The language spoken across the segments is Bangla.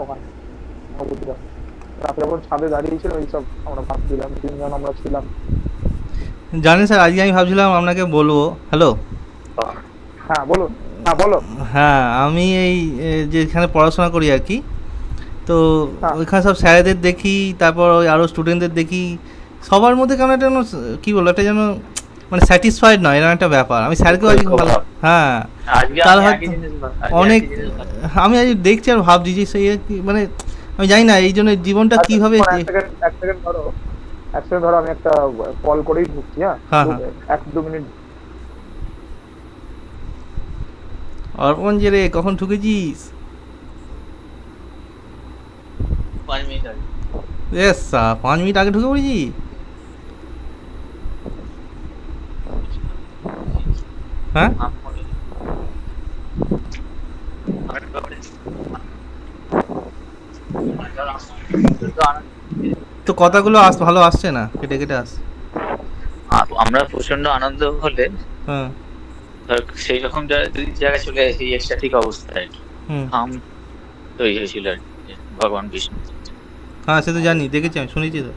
ওখানে নবদ্বীপে। রাতে যখন ছাদে দাঁড়িয়েছিল এইসব আমরা ভাবছিলাম, তিনজন আমরা ছিলাম। জানেন স্যার, আজকে আমি ভাবছিলাম আপনাকে বলবো। হ্যালো। হ্যাঁ বলুন। হ্যাঁ বলো। হ্যাঁ, আমি এই যেখানে পড়াশোনা করি আর কি, তো হ্যাঁ ওইখানে সব স্যারেদের দেখি, তারপর ওই আরও স্টুডেন্টদের দেখি, সবার মধ্যে কেমন একটা যেন কী বলবো, একটা যেন মানে স্যাটিসফাইড নয়, এরকম একটা ব্যাপার। আমি স্যারকেও আজকে ভালো, হ্যাঁ, আজকে তার আমি হয়তো একই জিনিস অনেক, আমি আজ দেখছি আর ভাবছি যে সেই মানে আমি জানি না এই জন্য জীবনটা আচ্ছা কীভাবে। শোনো, এক সেকেন্ড ধরো, এক সেকেন্ড ধরো, আমি একটা কল করেই ঢুকছি। হ্যাঁ হ্যাঁ হ্যাঁ। 1-2 মিনিট। অর্পণ যে রে, কখন ঢুকেছিস? 5 মিনিট আগে। এস 5 মিনিট আগে ঢুকে পড়েছি। হ্যাঁ, তো কথাগুলো ভালো আসছে না, কেটে কেটে আসছে। আমরা প্রচন্ড আনন্দ হলে হ্যাঁ। ধর সেই রকম যদি জায়গায় চলে আসি এক্সট্যাটিক অবস্থায় আর কি, হুম। থাম তৈরি হয়েছিল আর কি, ভগবান বিষ্ণু। হ্যাঁ, সে তো জানি, দেখেছি, আমি শুনেছি তো।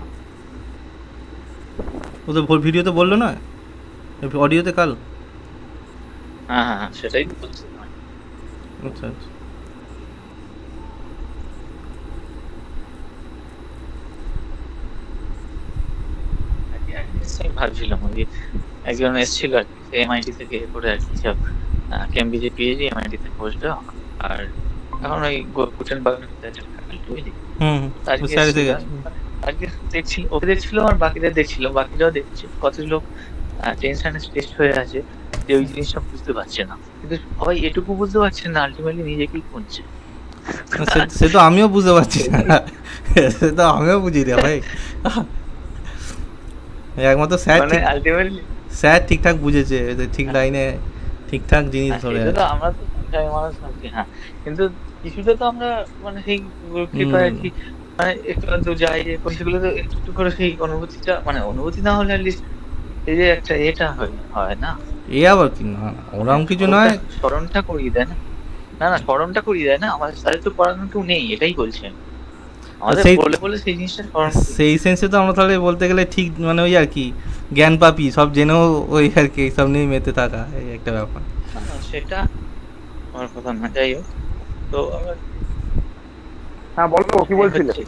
ও তো ভিডিওতে বললো না, অডিওতে কাল। হ্যাঁ হ্যাঁ হ্যাঁ, সেটাই তো বলছি। আচ্ছা আচ্ছা। আমি ভাবছিলাম ওই একজন এসেছিল আর কি, এমআইটি থেকে করে আর কি, সব কেমব্রিজে পিএইচডি, এমআইটি তে বসলো। আর এখন ওই গুটেনবার্গের ভিতরে আছে faculty, বুঝলি? হুম হুম, আজকে স্যার এসে এসেছিল, গেছে। আজকে দেখছি ওকে দেখছিল আর বাকিরা দেখছিল, বাকিরাও দেখছে, কত লোক টেনশনে স্ট্রেস হয়ে আছে যে ওই জিনিসটা বুঝতে পারছে না, কিন্তু সবাই এটুকু বুঝতে পারছে না আলটিমেটলি নিজেকেই খুঁজছে। না, সে তো আমিও বুঝতে পারছি না, সে তো আমিও বুঝি রে ভাই। একমাত্র স্যার মানে ঠিক, আলটিমেটলি স্যার ঠিকঠাক বুঝেছে, এদের ঠিক লাইনে ঠিকঠাক জিনিস ধরে সেটা তো আছে। আমরা তো সংখ্যায় মানুষ ভাবছি, হ্যাঁ, কিন্তু কিছুটা তো আমরা মানে সেই কৃপায় হুম। আর কি, মানে একটু আধটু যাই যে করি, সেগুলো তো একটু একটু করে সেই অনুভূতিটা, মানে অনুভূতি না হলে অ্যাটলিস্ট এই যে একটা এটা হয় না, এ আবার কি না, মানে ওরম কিছু নয়। স্মরণটা করিয়ে দেয় না। না না, স্মরণটা করিয়ে দেয় না, আমাদের সাথে তো পড়ানো কেউ নেই, এটাই বলছেন আমাদের, সেই বলে বলে সেই জিনিসটা স্মরণ করিয়ে সেই দেয়। সেন্সে তো আমরা তাহলে বলতে গেলে ঠিক মানে ওই আর কি জ্ঞান পাপি, সব জেনেও ওই আর কি সব নিয়ে মেতে থাকা, এই একটা ব্যাপার। না না, সেটা আমার কথা না, যাই হোক। তো আমার হ্যাঁ বলো, কি সেটাই বলছিলে? হচ্ছে।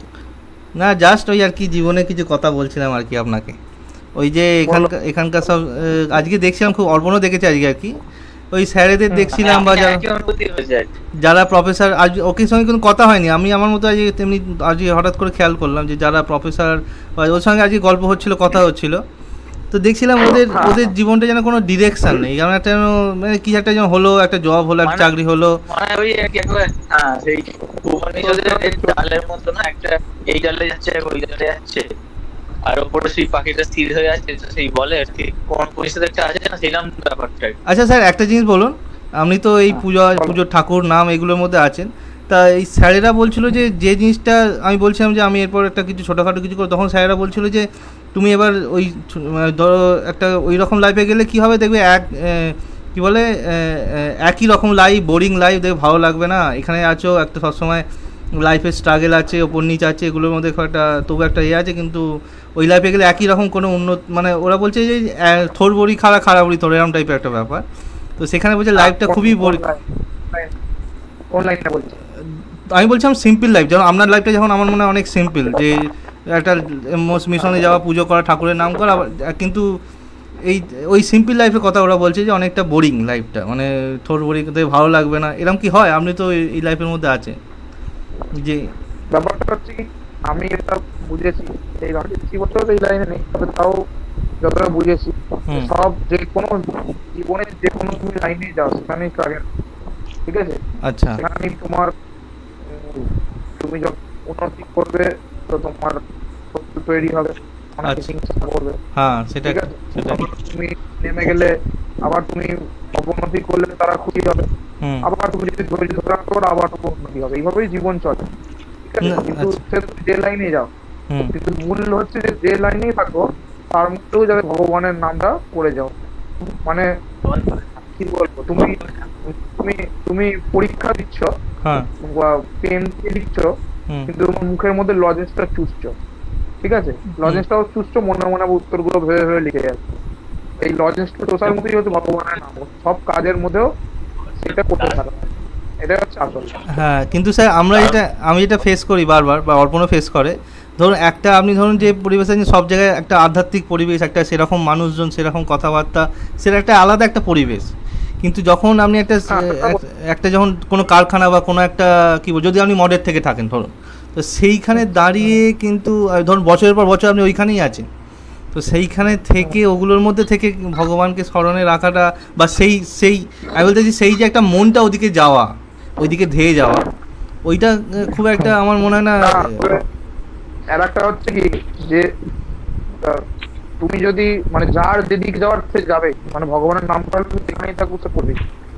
না, জাস্ট ওই আর কি জীবনে কিছু কথা বলছিলাম আর কি আপনাকে। ওই যে বলো। এখানকার সব আজকে দেখছিলাম, খুব অর্পণও দেখেছে আজকে আর কি, ওই স্যারেদের হুম। মানে দেখছিলাম, আমি বা যারা একই অনুভূতি হয়েছে আর কি। যারা প্রফেসর, আজ ওকে সঙ্গে কোনো কথা হয়নি, আমি আমার মতো আজকে তেমনি আজকে হঠাৎ করে খেয়াল করলাম যে যারা প্রফেসর বা ওর সঙ্গে আজকে গল্প হচ্ছিল, কথা হচ্ছিল, তো দেখছিলাম ওদের হ্যাঁ ওদের জীবনটা যেন কোনো ডিরেকশন নেই, যেমন একটা যেন মানে কি একটা যেন হলো, একটা জব হলো, একটা মানে চাকরি হলো। মানে ওই আর কি একবার, হ্যাঁ, সেই উপনিষদের ডালের মতো না, একটা এই ডালে যাচ্ছে ওই ডালে যাচ্ছে, আর ওপরে সেই পাখিটা স্থির হয়ে আছে, তো সেই বলে আর কি, কোন উপনিষদ একটা আছে না, সেইরকম ব্যাপারটা আর কি। আচ্ছা স্যার, একটা জিনিস বলুন, আপনি তো এই হ্যাঁ বলো। পুজোর ঠাকুর নাম এগুলোর মধ্যে আছেন, তা এই স্যারেরা বলছিল যে যে জিনিসটা আমি বলছিলাম যে আমি এরপর একটা কিছু ছোটোখাটো কিছু করো, তখন স্যারেরা বলছিল যে তুমি এবার ওই মানে ধরো একটা ওই রকম লাইফে গেলে কী হবে দেখবে, কী বলে একই রকম লাইফ, বোরিং লাইফ দেখবে, ভালো লাগবে না, এখানে আছো একটা সবসময় লাইফের স্ট্রাগল আছে, ওপর নিচ আছে, এগুলোর মধ্যে খুব একটা তবু একটা ইয়ে আছে, কিন্তু ওই লাইফে গেলে একই রকম কোনো উন্নত, মানে ওরা বলছে যে থোর বড়ি খাড়া, খাড়া বড়ি থোর, এরকম টাইপের একটা ব্যাপার। তো সেখানে বলছে লাইফটা খুবই কোন বোরিং। লাইন, কোন লাইনটা বলছি? আমি বলছিলাম সিম্পল লাইফ, যেমন আপনার লাইফটা যখন আমার মনে হয় অনেক সিম্পল, যে একটা মিশনে যাওয়া, পুজো করা, ঠাকুরের নাম করা, কিন্তু এই ওই সিম্পল লাইফের কথা ওরা বলছে যে অনেকটা বোরিং লাইফটা, মানে থোর বোরিং, ভালো লাগবে না, এরকম কি হয়? আপনি তো এই লাইফের মধ্যে আছে যে। ব্যাপারটা হচ্ছে কি, আমি এটা বুঝেছি, এই আমি 30 বছর এই লাইনে নেই, তবে তাও যতটা বুঝেছি, যে হুম। সব যে কোনো জীবনে যে কোনো তুমি লাইনে যাও সেখানেই স্ট্রাগল, ঠিক আছে? আচ্ছা সেখানেই তোমার তুমি যখন উন্নতি করবে, তো তোমার শত্রু তৈরি হবে, অনেকে আচ্ছা। হিংসা করবে, হ্যাঁ, সেটা ঠিক আছে? সেটা। আবার তুমি নেমে গেলে, আবার তুমি অবনতি করলে তারা খুশি হবে, হুম। আবার তুমি যদি ধৈর্য ধরে রাখতে পারো আবার তোমার উন্নতি হবে, এইভাবেই জীবন চলে, ঠিক আছে? না, কিন্তু আচ্ছা। সে তুমি যে লাইনে যাও, হুম। কিন্তু মূল হচ্ছে যে লাইনেই থাকো তার মধ্যেও যাতে ভগবানের নামটা করে যাও। মানে কি বলবো, তুমি তুমি তুমি পরীক্ষা দিচ্ছ, হ্যাঁ পেন লিখছো, হুম কিন্তু তোমার মুখের মধ্যে লজেন্সটা চুষছো, ঠিক আছে? লজেন্সটাও চুষছো, মনে মনে উত্তরগুলো ভেবে ভেবে লিখে যাচ্ছে। এই লজেন্সটা চোষার মতোই হচ্ছে ভগবানের নাম, সব কাজের মধ্যেও সেটা করতে থাকা, এটা হচ্ছে আসল। হ্যাঁ, কিন্তু স্যার আমি এটা ফেস করি বারবার, বা অর্পণও ফেস করে। ধরুন আপনি ধরুন যে পরিবেশ আছে, সব জায়গায় একটা আধ্যাত্মিক পরিবেশ, একটা সেরকম মানুষজন, সেরকম কথাবার্তা, সেটা একটা আলাদা একটা পরিবেশ। কিন্তু যখন আপনি একটা যখন কোনো কারখানা বা কোনো একটা কী বল, যদি আপনি মডেল থেকে থাকেন ধরুন, তো সেইখানে দাঁড়িয়ে কিন্তু ধরুন বছরের পর বছর আপনি ওইখানেই আছেন, তো সেইখানে থেকে ওগুলোর মধ্যে থেকে ভগবানকে স্মরণে রাখাটা, বা সেই আমি বলতে চাইছি সেই যে একটা মনটা ওদিকে যাওয়া, ওইদিকে ধেয়ে যাওয়া, ওইটা খুব একটা আমার মনে হয় না। আর একটা হচ্ছে কি যে তুমি যদি মানে যার যেদিকে যাওয়ার সে যাবে, মানে ভগবানের নাম করলে তুমি যেখানেই থাকুক সে করবে,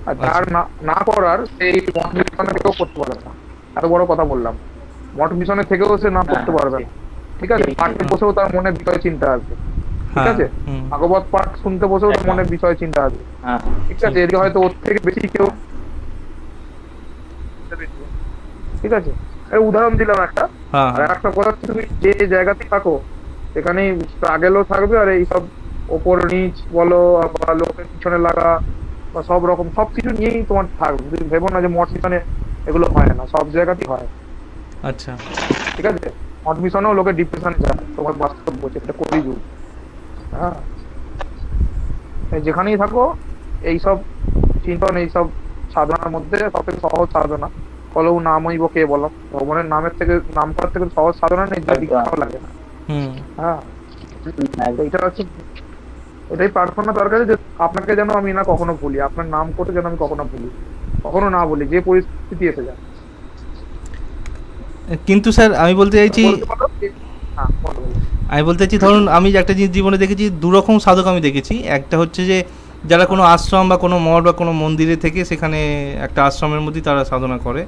আর যার না করার সেই মঠ মিশনে থেকেও করতে পারবে না। এত বড় কথা বললাম, মঠ মিশনে থেকেও সে নাম করতে পারবে না, ঠিক আছে? পাঠে বসেও তার মনে বিষয় চিন্তা আসবে, ঠিক আছে? ভাগবত পাঠ শুনতে বসেও তার মনে বিষয় চিন্তা আসবে, ঠিক আছে? এদিকে হয়তো ওর থেকে বেশি কেউ, ঠিক আছে? উদাহরণ দিলাম একটা। আর একটা কথা হচ্ছে, তুমি যে জায়গাতে থাকো সেখানে স্ট্রাগেলও থাকবে, আর এইসব ওপর নিচ বলো বা লোকের পিছনে লাগা বা সব রকম সবকিছু নিয়েই তোমার থাকবে। তুমি ভেবো না যে মঠ মিশনে এগুলো হয় না, সব জায়গাতেই হয়। আচ্ছা, ঠিক আছে? মঠ মিশনেও লোকে ডিপ্রেশনে যায়, তোমার বাস্তব বলছে, এটা কলিযুগ। হ্যাঁ, যেখানেই থাকো এইসব চিন্তন, এইসব সাধনার মধ্যে সবথেকে সহজ সাধনা হলো নামইব কে বলো। ভগবানের নামের থেকে, নাম করার থেকে সহজ সাধনা নেই, যা দীক্ষাও লাগে না। হ্যাঁ, এইটা হচ্ছে, এটাই প্রার্থনা দরকার যে আপনাকে যেন আমি না কখনো ভুলি, আপনার নাম করতে যেন আমি কখনো ভুলি, কখনো না বলি, যে পরিস্থিতি এসে যায়। কিন্তু স্যার আমি বলতে চাইছি, ধরুন আমি একটা জিনিস জীবনে দেখেছি, দুরকম সাধক আমি দেখেছি। একটা হচ্ছে যে যারা কোনো আশ্রম বা কোনো মঠ বা কোনো মন্দিরে থেকে সেখানে একটা আশ্রমের মধ্যেই তারা সাধনা করে।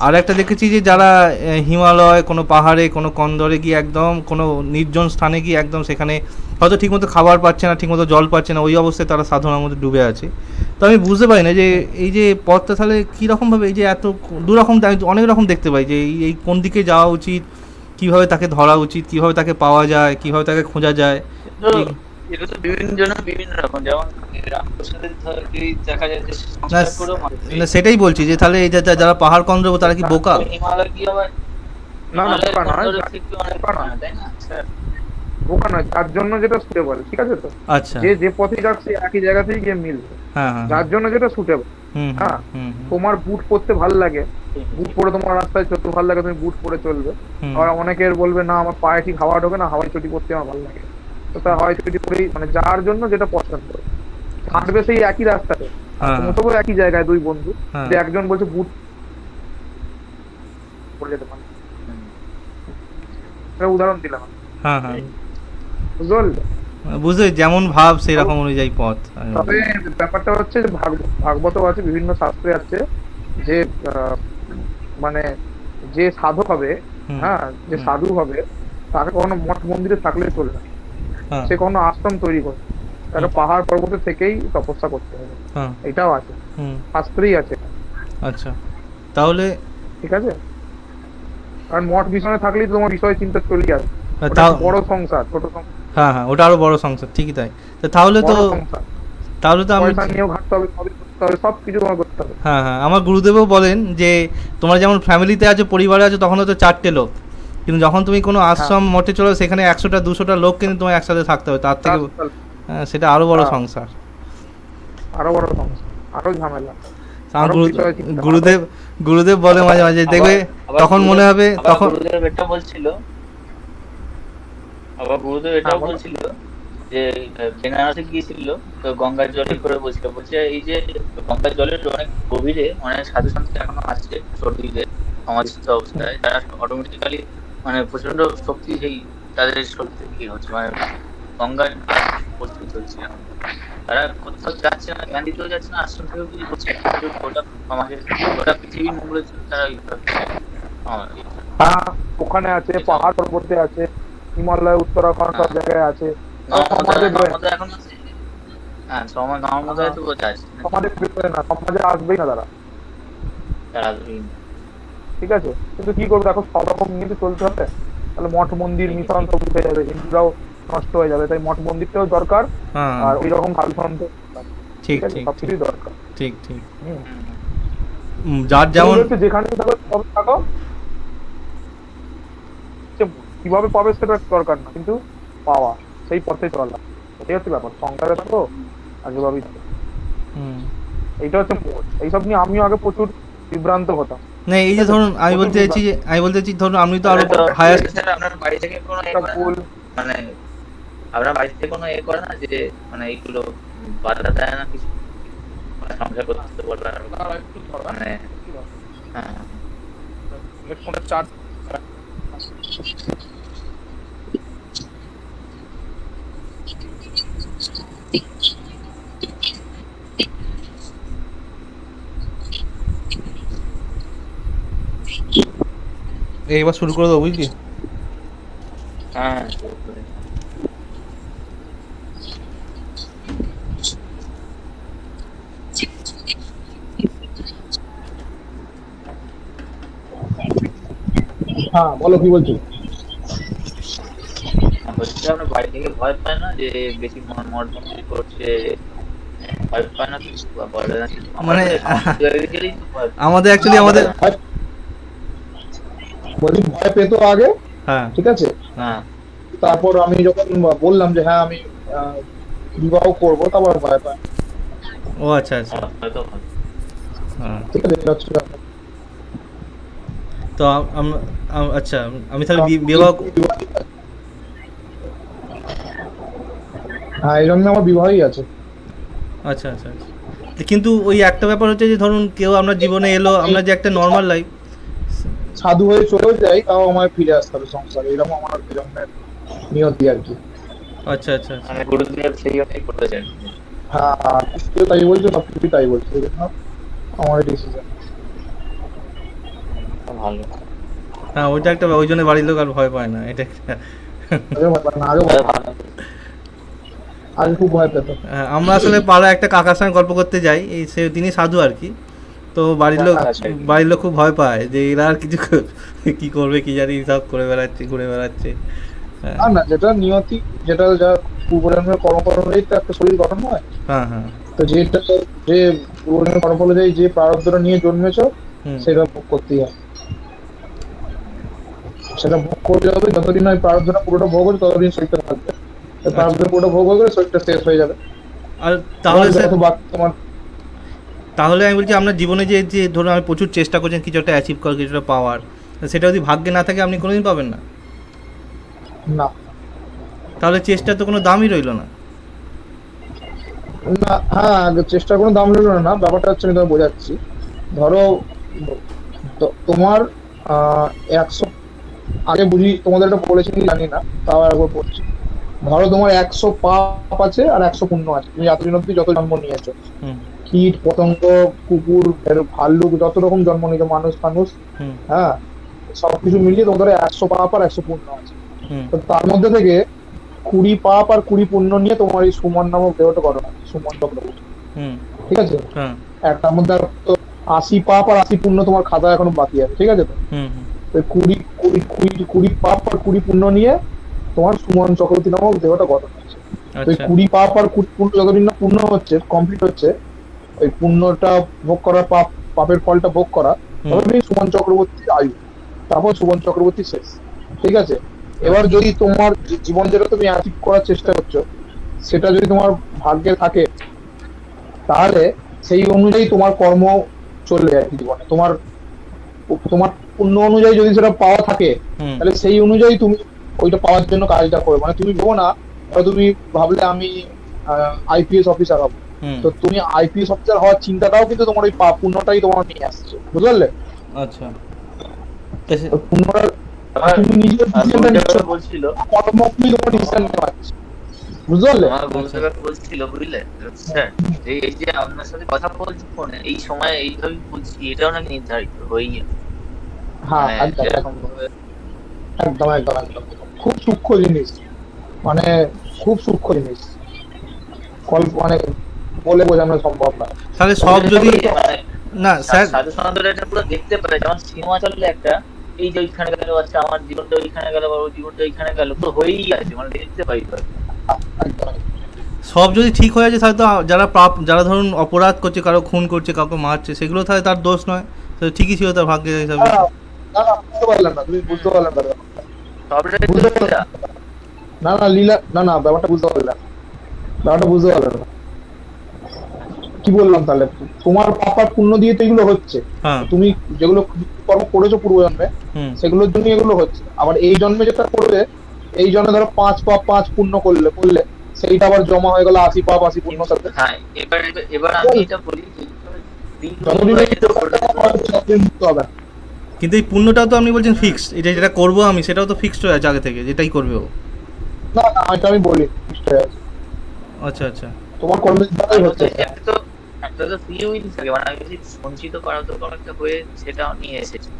আর একটা দেখেছি যে যারা হিমালয়, কোনো পাহাড়ে, কোনো কন্দরে গিয়ে একদম কোনো নির্জন স্থানে গিয়ে একদম সেখানে হয়তো ঠিকমতো খাবার পাচ্ছে না, ঠিকমতো জল পাচ্ছে না, ওই অবস্থায় তারা সাধনার মধ্যে ডুবে আছে। তো আমি বুঝতে পারি না যে এই যে পথটা তাহলে কীরকমভাবে, এই যে এত দুরকম, আমি অনেক রকম দেখতে পাই যে এই কোন দিকে যাওয়া উচিত, কিভাবে তাকে ধরা উচিত, কিভাবে তাকে পাওয়া যায়, কিভাবে তাকে খোঁজা যায়। এটা তো বিভিন্ন জনের বিভিন্ন রকম, যেমন দেখা যায় যে না সেটাই বলছি যে তাহলে এই যারা পাহাড় কন্দ্র তারা কি বোকা? হিমালয় কি আবার বোকা নয়, তার জন্য যেটা সুটেবল, ঠিক আছে? তো আচ্ছা, যে পথে যাচ্ছে একই জায়গাতেই গিয়ে মিলবে, যার জন্য যেটা সুটেবল। হ্যাঁ, তোমার বুট পরতে ভালো লাগে, বুট পরে তোমার রাস্তায় চলতে ভালো লাগে, তুমি বুট পরে চলবে। আর অনেকের বলবে না আমার পায়ে ঠিক হাওয়া ঢোকে না, হাওয়াই চটি পরতে আমার ভালো লাগে, তো তার হাওয়াই চটি পরেই, মানে যার জন্য যেটা পছন্দ হাঁটবে সেই একই রাস্তাতে, তবু একই জায়গায় দুই বন্ধু, যে একজন বলছে বুট পরে যেতে পারে, উদাহরণ দিলাম। বুঝলে যেমন ভাব সেই রকম অনুযায়ী পথ। তবে ব্যাপারটা হচ্ছে যে ভাগবত আছে, বিভিন্ন শাস্ত্রে আছে যে মানে যে সাধক হবে, হ্যাঁ, যে সাধু হবে, তাকে কখনো মঠ মন্দিরে থাকলে চলবে না, সে কখনো আশ্রম তৈরি করবে, তাকে পাহাড় পর্বতে থেকেই তপস্যা করতে হবে, এটাও আছে, শাস্ত্রেই আছে। আচ্ছা, তাহলে ঠিক আছে, কারণ মঠ মিশনে থাকলেই তোমার বিষয় চিন্তা চলে আসবে, বড় সংসার, ছোট সংসার। হ্যাঁ, ওটা আরো বড় সংসার, ঠিকই তাই। তাহলে তো আমি সবকিছু তোমার করতে হবে। হ্যাঁ, আমার গুরুদেবও বলেন যে তোমরা যেমন ফ্যামিলিতে আছো, পরিবারে আছো, তখন হয়তো 4টে লোক, কিন্তু যখন তুমি কোনো আশ্রম মঠে চলো সেখানে 100টা 200টা লোক কিন্তু তোমার একসাথে থাকতে হবে, তার থেকে সেটা আরো বড় সংসার, আরো বড় সংসার, আরো ঝামেলা। গুরুদেব বলে মাঝে মাঝে দেখবে তখন মনে হবে, তখন গুরুদেব এটা বলছিল, যে বেনারসে গিয়েছিল, তো গঙ্গার জলে করে বলছে এই যে গঙ্গার জলের অনেক গভীরে অনেক সাধু সন্ত এখনো আছে শরীরে সমাধিস্থ অবস্থায়, তারা অটোমেটিক্যালি মানে প্রচন্ড শক্তি, সেই তাদের শক্তি কি হচ্ছে, মানে গঙ্গার প্রস্তুত হচ্ছে, তারা কোথাও যাচ্ছে না, জ্ঞান দিতেও যাচ্ছে না, আশ্রম থেকেও কিছু করছে না, গোটা সমাজের গোটা পৃথিবীর মঙ্গলের জন্য তারা ওখানে আছে, পাহাড় পর্বতে আছে, হিমালয়, উত্তরাখণ্ড, সব জায়গায় আছে, সমাজে আসবেই না তারা। ঠিক আছে, কিন্তু কি করবো দেখো সব রকম নিয়ে তো চলতে হবে, তাহলে মঠ মন্দির মিশন সব উঠে যাবে, হিন্দুরাও নষ্ট হয়ে যাবে, তাই মঠ মন্দিরটাও দরকার হ্যাঁ আর ওই রকম সাধু সন্ত ঠিক ঠিক আছে ঠিক সবকিছুই দরকার। ঠিক ঠিক হুম। যার যেমন হচ্ছে যেখানে থাকো সব থাকো, যে কিভাবে পাবে সেটা দরকার না, কিন্তু পাওয়া সেই পথে চলা এটাই হচ্ছে ব্যাপার, সংসারে থাকো আর যেভাবেই থাকো হুম। এইটা হচ্ছে মোট। এইসব নিয়ে আমিও আগে প্রচুর বিভ্রান্ত হতাম। না এই যে ধরুন আমি বলতে চাইছি যে ধরুন আপনি তো আরো তো হায়ার স্যার আপনার বাড়ি থেকে কোনো একটা ভুল মানে আপনার বাড়ি থেকে কোনো করে না যে মানে এইগুলো বাধা দেয় না কিছু, মানে সংসার করতে বলবে মানে হ্যাঁ হেডফোনের চার্জ এইবার শুরু করে দেবো বুঝলি। হ্যাঁ হ্যাঁ বলো কি বলছো। হচ্ছে আপনার বাড়ি থেকে ভয় পায় না যে বেশি মঠ মন্দির করছে, ভয় পায় না কিছু বা বলে না কিছু? মানে গেলেই তো ভয় পায়। আমাদের অ্যাকচুয়ালি আমাদের বলি ভয় পেতো আগে, হ্যাঁ ঠিক আছে, হ্যাঁ তারপর আমি যখন বললাম যে হ্যাঁ আমি বিবাহ করবো, তারপর ভয় পায়। ও আচ্ছা আচ্ছা হয়তো হয়। হ্যাঁ ঠিক আছে, এটা হচ্ছে ব্যাপার। তো আচ্ছা আমি তাহলে বিবাহ হ্যাঁ এই জন্য আমার বিবাহই আছে। আচ্ছা আচ্ছা আচ্ছা কিন্তু ওই একটা ব্যাপার হচ্ছে যে ধরুন কেউ আপনার জীবনে এলো, আমরা যে একটা নর্মাল লাইফ সাধু হয়ে চলেও যাই তাও আমায় ফিরে আসতে হবে সংসারে, এরকম আমার জন্মের নিয়তি আর কি। আচ্ছা আচ্ছা আচ্ছা মানে গুরুদেব সেই জন্যই করতে চান। হ্যাঁ কেউ তাই বলছে, সব কিছু তাই বলছে, এই জন্য আমার ডিসিশন। ভালো হ্যাঁ ওইটা একটা ওই জন্য বাড়ির লোক আর ভয় পায় না, এটা একটা ভালো আগে খুব ভয় পেত। আমরা আসলে পাড়া একটা কাকার সঙ্গে গল্প করতে যাই, এই সে তিনি সাধু আর কি, তো বাড়ির লোক খুব ভয় পায় যে এরা আর কিছু কি করবে কি জানি, সব করে বেড়াচ্ছে ঘুরে বেড়াচ্ছে। আর না যেটা নিয়তি, যেটা যা পূর্বজন্মের কর্মফলেই তো একটা শরীর গঠন হয়। হ্যাঁ হ্যাঁ তো যেটা যে পূর্বজন্মের কর্মফল অনুযায়ী যে প্রারব্ধটা নিয়ে জন্মেছো সেটা ভোগ করতেই হবে, সেটা ভোগ করতে হবে। যতদিন ওই প্রারব্ধটা পুরোটা ভোগ হবে ততদিন শরীরটা থাকবে, প্রারব্ধটা পুরোটা ভোগ হয়ে গেলে শরীরটা শেষ হয়ে যাবে। আর তাহলে তোমার তাহলে আমি বলছি আপনার জীবনে যে যে ধরুন আমি প্রচুর চেষ্টা করছেন কিছু একটা অ্যাচিভ করার, কিছু একটা পাওয়ার, সেটা যদি ভাগ্যে না থাকে আপনি কোনোদিন পাবেন না। না তাহলে চেষ্টার তো কোনো দামই রইল না। না হ্যাঁ চেষ্টার কোনো দাম রইল না। ব্যাপারটা হচ্ছে আমি তোমায় বোঝাচ্ছি, ধরো তোমার 100 আগে বুঝি তোমাদের এটা বলেছি জানি না, তাও একবার বলছি। ধরো তোমার 100 পাপ আছে আর 100 পুণ্য আছে, তুমি এতদিন অব্দি যত জন্ম নিয়েছো, কীট পতঙ্গ কুকুর ভাল্লুক যত রকম জন্ম নিয়েছো, মানুষ হ্যাঁ সবকিছু মিলিয়ে তোমাদের 100 পাপ আর 100 পুণ্য আছে। তো তার মধ্যে থেকে 20 পাপ আর 20 পুণ্য নিয়ে তোমার এই সুমন নামক দেহটা গঠন আছে, সুমন চক্রবর্তী, ঠিক আছে। একটার মধ্যে 80 পাপ আর 80 পুণ্য তোমার খাতা এখনো বাকি আছে, ঠিক আছে। তো 20 পাপ আর 20 পুণ্য নিয়ে তোমার সুমন চক্রবর্তী নামক দেহটা গঠন হচ্ছে। তো 20 পাপ আর 20 পুণ্য যতদিন না পূর্ণ হচ্ছে, কমপ্লিট হচ্ছে, ওই পুণ্যটা ভোগ করা, পাপের ফলটা ভোগ করা, ততদিন সুমন চক্রবর্তীর আয়ু, তারপর সুমন চক্রবর্তী শেষ, ঠিক আছে। এবার যদি তোমার জীবন যেটা তুমি অ্যাচিভ করার চেষ্টা করছো সেটা যদি তোমার ভাগ্যে থাকে, তাহলে সেই অনুযায়ী তোমার কর্ম চলবে আর কি জীবনে। তোমার পুণ্য অনুযায়ী যদি সেটা পাওয়া থাকে, তাহলে সেই অনুযায়ী তুমি ওইটা পাওয়ার জন্য কাজটা করবে। মানে তুমি ভাবো না, তুমি ভাবলে আমি আইপিএস অফিসার হবো, তো তুমি আইপিএস অফিসার হওয়ার চিন্তাটাও কিন্তু তোমার ওই পুণ্যটাই তোমার নিয়ে আসছে, বুঝতে পারলে? আচ্ছা পুণ্যটা তুমি নিজের ডিসিশনটা নিচ্ছ, বলছিল কর্মই তোমার ডিসিশন নেওয়া আছে, বুঝতে পারলে? আমার বন্ধুরা বলছিল বুঝলে স্যার, এই যে আপনার সাথে কথা বলছি ফোনে এই সময় এইভাবে বলছি, এটাও নাকি নির্ধারিত হয়ে যায়। হ্যাঁ একদম একদম একদম একদম খুব সূক্ষ্ম জিনিস, মানে খুব সূক্ষ্ম জিনিস, মানে বলে বোঝানো সম্ভব না। তাহলে সব যদি না স্যার, সাধু সনাতনের এটা পুরো দেখতে পারে, যেমন সিনেমা চললে একটা, এই যে ওইখানে গেল, আচ্ছা আমার জীবনটা ওইখানে গেল, বা ওর জীবনটা ওইখানে গেল, তো হয়েই আছে, মানে দেখতে পাই তো। সব যদি ঠিক হয়ে যায় তাহলে তো যারা যারা ধরুন অপরাধ করছে, কারো খুন করছে, কাউকে মারছে, সেগুলো তাহলে তার দোষ নয়, তো ঠিকই ছিল তার ভাগ্যের হিসাবে। না না, বুঝতে পারলাম না, তুমি বুঝতে পারলাম না সবটাই তো বুঝতে লীলা। না না লীলা, না না ব্যাপারটা বুঝতে পারলাম, ব্যাপারটা বুঝতে পারলাম না। কি বললাম তাহলে, তোমার পাপার পুণ্য দিয়ে তো এগুলো হচ্ছে। হ্যাঁ। তুমি যেগুলো কর্ম করেছো পূর্বজন্মে, হুম। সেগুলোর জন্য এগুলো হচ্ছে। আবার এই জন্মে যেটা করবে, এই জন্মে ধরো 5 পাপ 5 পুণ্য করলে করলে সেইটা আবার জমা হয়ে গেল 80 পাপ 80 পুণ্য সাথে। হ্যাঁ, এবার এবার আমি এটা বলি, যতদিন এই ব্যাপারটা হয়, ততদিন মুক্ত হবে না। কিন্তু এই পুণ্যটাও তো আপনি বলছেন ফিক্সড, এটা যেটা করবো আমি সেটাও তো ফিক্সড হয়ে আছে আগে থেকে, যেটাই করবে ও। না না, এটা আমি বলি নিশ্চয়ই আছে। আচ্ছা আচ্ছা। তোমার কর্মের দ্বারাই হচ্ছে। একটা তো ফিউইং থাকে, মানে আমি যদি সঞ্চিত করা তো একটা হয়ে সেটাও নিয়ে এসেছি।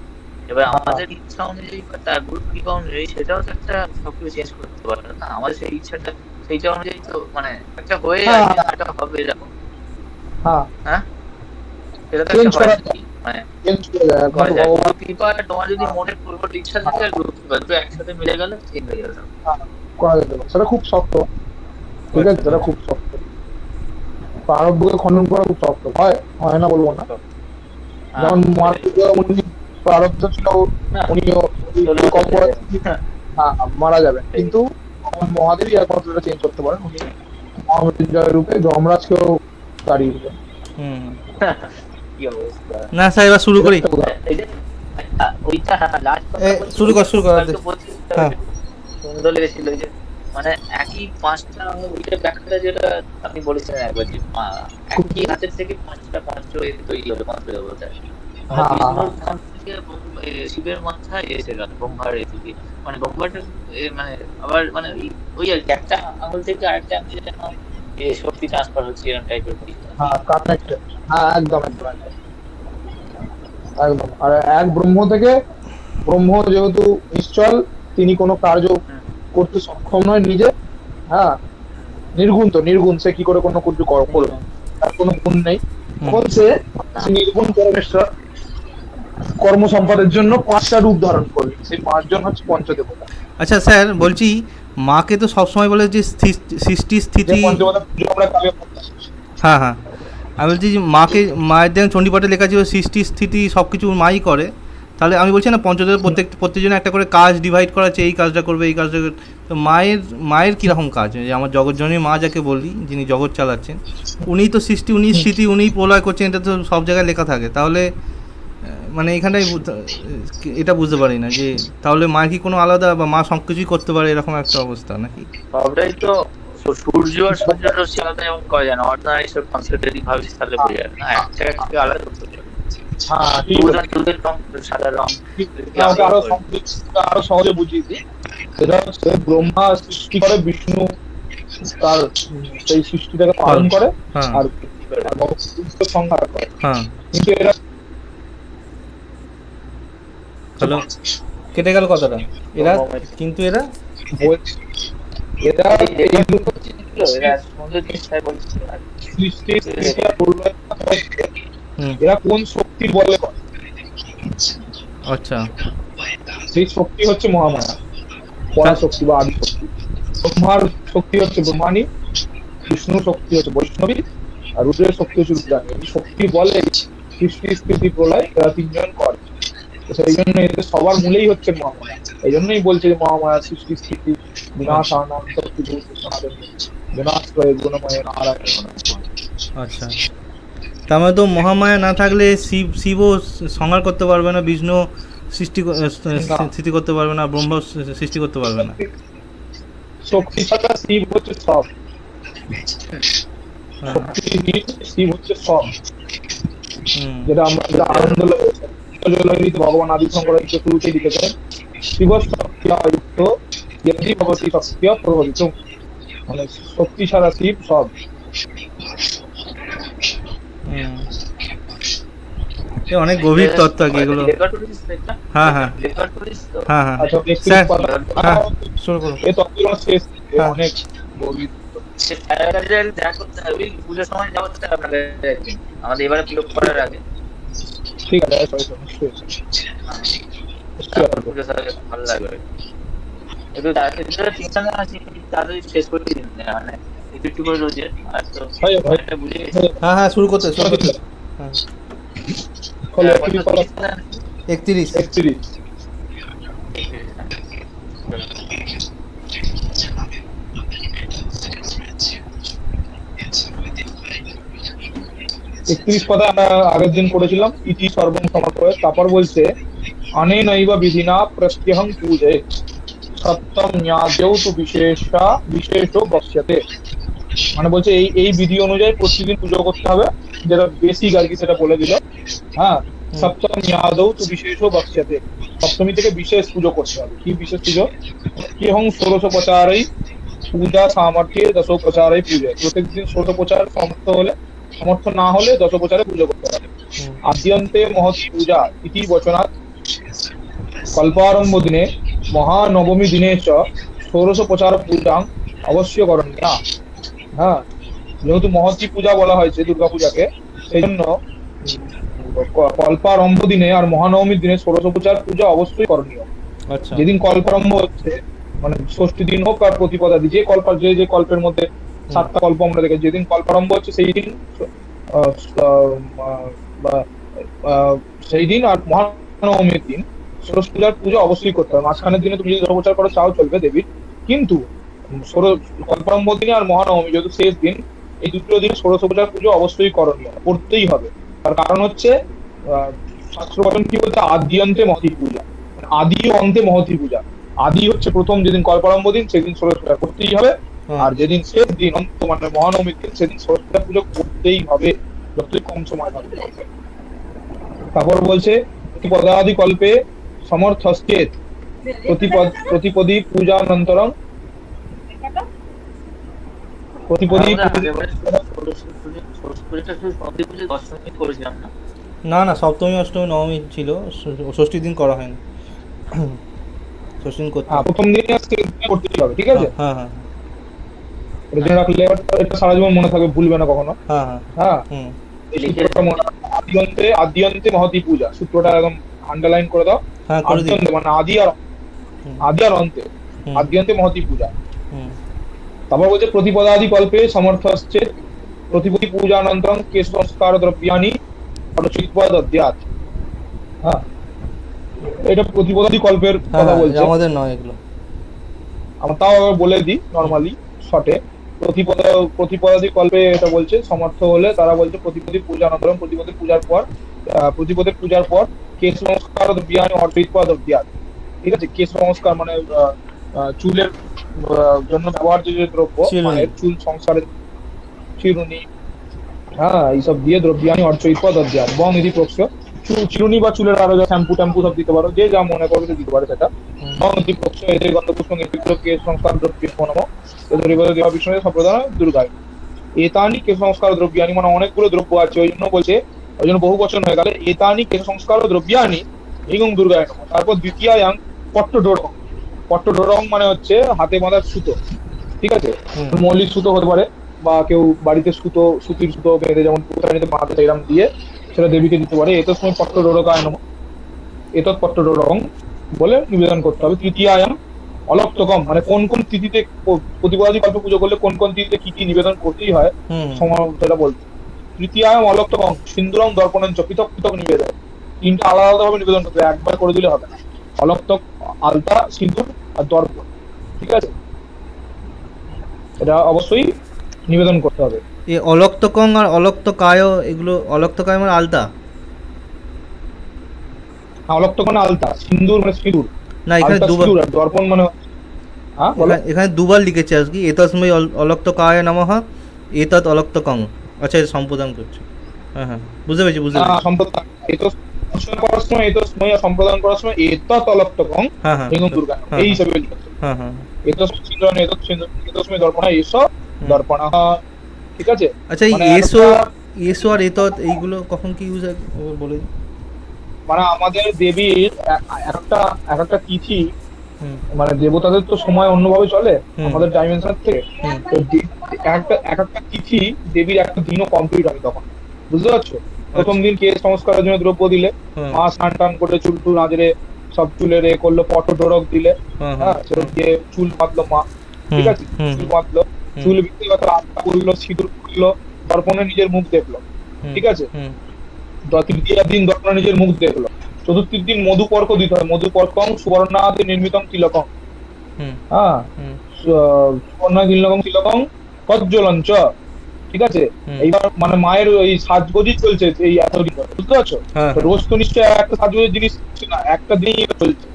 এবার আমাদের ইচ্ছা অনুযায়ী বা তার গুরু কৃপা অনুযায়ী সেটাও তো একটা সবকিছু চেঞ্জ করতে পারে না, আমাদের সেই ইচ্ছাটা সেইটা অনুযায়ী তো মানে একটা হয়ে আছে, সেটা হবে এরকম। হ্যাঁ হ্যাঁ, সেটা তো চেঞ্জ একটা করা হয় মানে চেঞ্জ করে যায় করা একমাত্র যায়। ভগবান। গুরু কৃপা আর তোমার যদি মনের পূর্ববর্তী ইচ্ছা থাকে আর গুরু কৃপা দুটো একসাথে মিলে গেলে চেঞ্জ হয়ে যাবে। করা যেতে পারে, সেটা খুব শক্ত। ঠিক আছে, সেটা খুব শক্ত। প্রারব্ধকে খণ্ডন করা খুব শক্ত, হয় না বলবো না। যেমন উনি প্রারব্ধ ছিল, উনি কম বয়সে মারা যাবেন, কিন্তু মহাদেবই একমাত্র চেঞ্জ করতে পারেন। উনি মহামৃত্যুঞ্জয় রূপে যমরাজকেও তাড়িয়ে দিলেন। কি অবস্থা। না স্যার, এবার শুরু করি। এই যে ওইটা লাস্ট শুরু কর। হ্যাঁ। সুন্দর লেগেছিল যে মানে একই 5টা ওইটা ব্যাখ্যাটা যেটা আপনি বলেছিলেন একবার, যে একই হাতের থেকে 5টা পঞ্চ তৈরি হলো, পঞ্চদেবতা। শিবের মাথায় এসে গেল ব্রহ্মার এদিকে, মানে ব্রহ্মাটা মানে আবার মানে ওই আর কি একটা আঙুল থেকে আরেকটা আঙুলে যেন শক্তি ট্রান্সফার হচ্ছে এরকম টাইপের। একদম একদম একদম। আর এক ব্রহ্ম থেকে, ব্রহ্ম যেহেতু নিশ্চল, তিনি কোনো কার্য করতে সক্ষম নয় নিজে। হ্যাঁ, নির্গুণ, তো নির্গুণ, সে কি করে কোনো কিছু করবে, তার কোনো গুণ নেই। সে নির্গুণ পরমেশ্বর কর্ম সম্পাদের জন্য 5টা রূপ ধারণ করবে, সেই 5 জন হচ্ছে পঞ্চদেবতা। আচ্ছা স্যার, বলছি মাকে তো সবসময় বলে যে সৃষ্টি স্থিতি। হ্যাঁ হ্যাঁ, আমি বলছি যে মায়ের যেন চণ্ডীপাঠে লেখা ছিল সৃষ্টি স্থিতি সব কিছু মাই করে, তাহলে আমি বলছি না পঞ্চদেব প্রত্যেকজন একটা করে কাজ ডিভাইড করা আছে, এই কাজটা করবে এই কাজটা করবে। তো মায়ের কীরকম কাজ, যে আমার জগৎজননী মা যাকে বলি, যিনি জগৎ চালাচ্ছেন, উনিই তো সৃষ্টি, উনিই স্থিতি, উনিই প্রলয় করছেন, এটা তো সব জায়গায় লেখা থাকে। তাহলে মানে এখানটাই এটা বুঝতে পারি না যে তাহলে মায়ের কি কোনো আলাদা, বা মা সব কিছুই করতে পারে এরকম একটা অবস্থা নাকি? সবটাই তো সূর্য আর সূর্যটা আলাদা এবং করা যায় না, অর্ডিনারি সব কনসেপ্টেরই ভাবছি, তাহলে বোঝা যায় না একটা একটা আলাদা করতে হবে। দুধের রং, সাদা রং, আরো সহজে বুঝিয়ে দিই। সেটা হচ্ছে ব্রহ্মা সৃষ্টি করে, বিষ্ণু তার সেই সৃষ্টিটাকে পালন করে, আর সংহার করে। কিন্তু এরা হ্যালো, কেটে গেল কথাটা। এরা কিন্তু এরা এরা কোন শক্তি বলে? আচ্ছা, সেই শক্তি হচ্ছে মহামায়া, পরাশক্তি বা আদি শক্তি। ব্রহ্মার শক্তি হচ্ছে ব্রহ্মাণী, বিষ্ণুর শক্তি হচ্ছে বৈষ্ণবী, আর রুদ্রের শক্তি হচ্ছে রুদ্রাণী। এই শক্তি বলে সৃষ্টি স্থিতি প্রলয় এরা 3 জন করে। সেই জন্য এদের সবার মূলেই হচ্ছে মহামায়া। এই জন্যই বলছে যে মহামায়া সৃষ্টি স্থিতি বিনাশ আনাম শক্তি বিনাশ করে গুণময় নারায়ণ। আচ্ছা, তার মানে তো মহামায়া না থাকলে শিবও সংহার করতে পারবে না, বিষ্ণু সৃষ্টি করতে পারবে না, ব্রহ্ম সৃষ্টি করতে পারবে না। শক্তি ছাড়া শিব হচ্ছে সব, শিব হচ্ছে সব। যেটা আমরা আনন্দ ভগবান আদি শঙ্করাচার্য শুরুতেই লিখেছেন, শিব শক্তি আয়ুক্ত ইতি ভগবতী শক্তি প্রভাবিত। মানে শক্তি ছাড়া শিব সব। অনেক গভীর তত্ত্ব কি এগুলো। হ্যাঁ হ্যাঁ হ্যাঁ হ্যাঁ, শুরু করুন। এই তত্ত্বগুলো শেষ, অনেক গভীর। পুজোর সময় যাবো আমাদের এবারে বিলোপ করার আগে ঠিক আছে, নিশ্চয়ই পুজো সাথে ভালো লাগবে। একটু টেনশন আছে, তাড়াতাড়ি শেষ করে দিন, মানে একটু একটু করে রোজে। আর তো একটা বুঝে গেছি। হ্যাঁ শুরু করতে হ্যাঁ 31 31 পদে আমরা আগের দিন করেছিলাম ইতি সর্বং সমর্পয়। তারপর বলছে অনেনৈব বিধিনা প্রত্যহং পূজে সপ্তম ন্যাদেও তু বিশেষো বক্ষ্যতে। মানে বলছে এই বিধি অনুযায়ী প্রতিদিন পুজো করতে হবে, যেটা বেসিক আর কি সেটা বলে দিল। হ্যাঁ, সপ্তম ন্যাদেও তু বিশেষো বক্ষ্যতে, সপ্তমী থেকে বিশেষ পুজো করতে হবে। কি বিশেষ পুজো? কেহং ষোড়শোপচারৈ পূজা সামর্থ্যে দশোপচারৈ পূজা। প্রত্যেকদিন ষোড়শোপচার সমর্থ না হলে দশোপচারে পুজো করতে হবে। আদ্যন্তে মহৎ পূজা ইতি বচনাৎ কল্পারম্ভ দিনে মহানবমী দিনে চ ষোড়শোপচার পূজাং অবশ্য করণীয়া। হ্যাঁ, যেহেতু মহৎ পূজা বলা হয়েছে দুর্গাপূজাকে, সেই জন্য কল্পারম্ভ দিনে আর মহানবমীর দিনে ষোড়শোপচার পূজা অবশ্যই করণীয়। আচ্ছা যেদিন কল্পারম্ভ হচ্ছে, মানে ষষ্ঠী দিন হোক আর প্রতিপদা দিন, যে কল্পের মধ্যে 7টা কল্প আমরা দেখি, যেদিন কল্পারম্ভ হচ্ছে সেই দিন আর মহানবমীর দিন ষোড়শ পূজার পুজো অবশ্যই করতে হবে। মাঝখানের দিনে তুমি যদি দশোপচার করো তাও চলবে দেবীর, কিন্তু কল্পারম্ভ দিনে আর মহানবমী যেহেতু শেষ দিন, এই দুটো দিন ষোড়শোপচার পুজো অবশ্যই করণীয়, করতেই হবে। তার কারণ হচ্ছে শাস্ত্র বচন কি বলতে, আদ্যন্তে মহতি পূজা, আদি ও অন্তে মহতি পূজা। আদি হচ্ছে প্রথম যেদিন কল্পারম্ভ দিন, সেদিন ষোড়শোপচার করতেই হবে, আর যেদিন শেষ দিন অন্ত মানে মহানবমীর দিন, সেদিন ষোড়শোপচার পুজো করতেই হবে, যতই কম সময় থাকবে। তারপর বলছে প্রতিপদাদি কল্পে সমর্থশ্চেত প্রতিপদী পূজানন্তরং না সপ্তমী অষ্টমী নবমী ছিল, ষষ্ঠীর দিন করা হয়নি। ষষ্ঠী দিন করতে প্রথম দিন করতেই হবে, ঠিক আছে? হ্যাঁ হ্যাঁ এটা রাখলে এটা সারা জীবন মনে থাকবে, ভুলবে না কখনো। হ্যাঁ হ্যাঁ হ্যাঁ, হুম আদ্যন্তে মহতি পূজা, সূত্রটা একদম আন্ডারলাইন করে দাও। হ্যাঁ করে দিই। আদ্যন্তে মানে আদি আর অন্তে, আদ্যন্তে মহতি পূজা। তারপর বলছে প্রতিপদাদি কল্পে সমর্থ আসছে প্রতিপদী পূজানন্তরং কেশ সংস্কার দ্রব্যানি অরচিত্বা দদ্যাৎ। হ্যাঁ, এটা প্রতিপদাদি কল্পের কথা বলছে, আমাদের নয় এগুলো। আমরা তাও বলে দিই নরমালি শর্টে। প্রতিপদাদি কল্পে এটা বলছে সমর্থ হলে তারা বলছে প্রতিপদী পূজানন্তরং, প্রতিপদের পূজার পর কেশ সংস্কার দ্রব্যানি অরচিত্বা দদ্যাৎ। ঠিক আছে, কেশ সংস্কার মানে চুলের জন্য ব্যবহার্য যে দ্রব্য, চুল সংসারের চিরুনি, হ্যাঁ, এইসব দিয়ে দ্রব্যানি অর্চয়িত্বা দদ্যাৎ বং ইতি প্রক্ষ। চিরুনি বা চুলের আরো শ্যাম্পু ট্যাম্পু সব দিতে পারো, যে যা মনে করবে দিতে পারে সেটা। বং ইতি প্রক্ষ এতে গন্ধপুষ্পং কেশ সংস্কার দ্রব্য নমঃ দেবা বিষ্ণু সম্প্রদায় দুর্গায়। এতানি কেশ সংস্কার দ্রব্যানি মানে অনেকগুলো দ্রব্য আছে, ওই জন্য বহু বচন হয়ে গেল এতানি কেশ সংস্কার দ্রব্যানি এবং দুর্গায় নমঃ। তারপর দ্বিতীয়াং পট্টডোরং মানে হচ্ছে হাতে বাঁধার সুতো, ঠিক আছে? মৌলিক সুতো হতে পারে, বা কেউ বাড়িতে সুতির সুতো বেঁধে যেমন পুতানিতে বাঁধে এরকম দিয়ে সেটা দেবীকে দিতে পারে। এত সময় পট্টডোরকায় নমঃ, এতৎ পট্টডোরং বলে নিবেদন করতে হবে। তৃতীয়ায়াম অলক্তকম মানে কোন কোন তিথিতে প্রতিপদাদি কল্প পুজো করলে কোন কোন তিথিতে কি কি নিবেদন করতেই হয় সেটা বলতে। তৃতীয়ায়াম অলক্তকম সিন্দুরং দর্পণঞ্চ পৃথক পৃথক নিবেদন, তিনটা আলাদা আলাদা ভাবে নিবেদন করতে হবে, একবার করে দিলে হবে না। অলক্তক, আলতা, সিঁদুর আর দর্পণ, ঠিক আছে? এটা অবশ্যই নিবেদন করতে হবে। এই অলক্তকং আর অলক্তকায়, এগুলো অলক্তকায় মানে আলতা, অলক্তক মানে আলতা, সিঁদুর মানে সিঁদুর। না এখানে দুবার, দর্পণ মানে এখানে দুবার লিখেছে আর কি, এতস্মৈ অলক্তকায় নমঃ এতৎ অলক্তকং। আচ্ছা, এটা সম্প্রদান করছে। হ্যাঁ হ্যাঁ বুঝতে পেরেছি। সম্প্রদান করার সময় এতস্মৈ সম্প্রদান করার সময় এতৎ অলক্তকং এবং দুর্গা এই হিসাবে লিখেছে। হ্যাঁ হ্যাঁ এতস্মৈ দর্পণ এসো দর্পণ, ঠিক আছে? আচ্ছা, এই এসো আর এতৎ এইগুলো কখন কি ইউজ হয় বলে দিন। মানে আমাদের দেবীর একটা তিথি, মানে দেবতাদের তো সময় অন্যভাবে চলে আমাদের ডাইমেনশন থেকে, একটা তিথি দেবীর একটা দিনও কমপ্লিট হয় তখন, বুঝতে পারছো? প্রথম দিন কেশ সংস্কারের জন্য দ্রব্য দিলে, হ্যাঁ। মা স্নান টান করে চুল টুল আঁচড়ে সব চুলের এ করলো, পটডোরক দিলে, হ্যাঁ, হ্যাঁ সেটা দিয়ে চুল বাঁধলো মা, ঠিক আছে, হুম, চুল বাঁধলো, চুল ব্যক্তিগত আত্মা করলো, সিঁদুর করলো, দর্পণে নিজের মুখ দেখলো, ঠিক আছে, তৃতীয় দিন দর্পণে নিজের মুখ দেখলো। চতুর্থীর দিন মধুপর্ক দিতে হয়, মধুপর্কং সুবর্ণাদি নির্মিতং তিলকং, হ্যাঁ সুবর্ণাদি নির্মিতং তিলকং প্রজ্জ্বলঞ্চ, ঠিক আছে। এইবার মানে মায়ের ওই সাজগোজই চলছে এই এতদিন ধরে, বুঝতে পারছো? হ্যাঁ। রোজ তো নিশ্চয় একটা সাজগোজের জিনিস ছিল না, একটা দিনই এটা চলছে,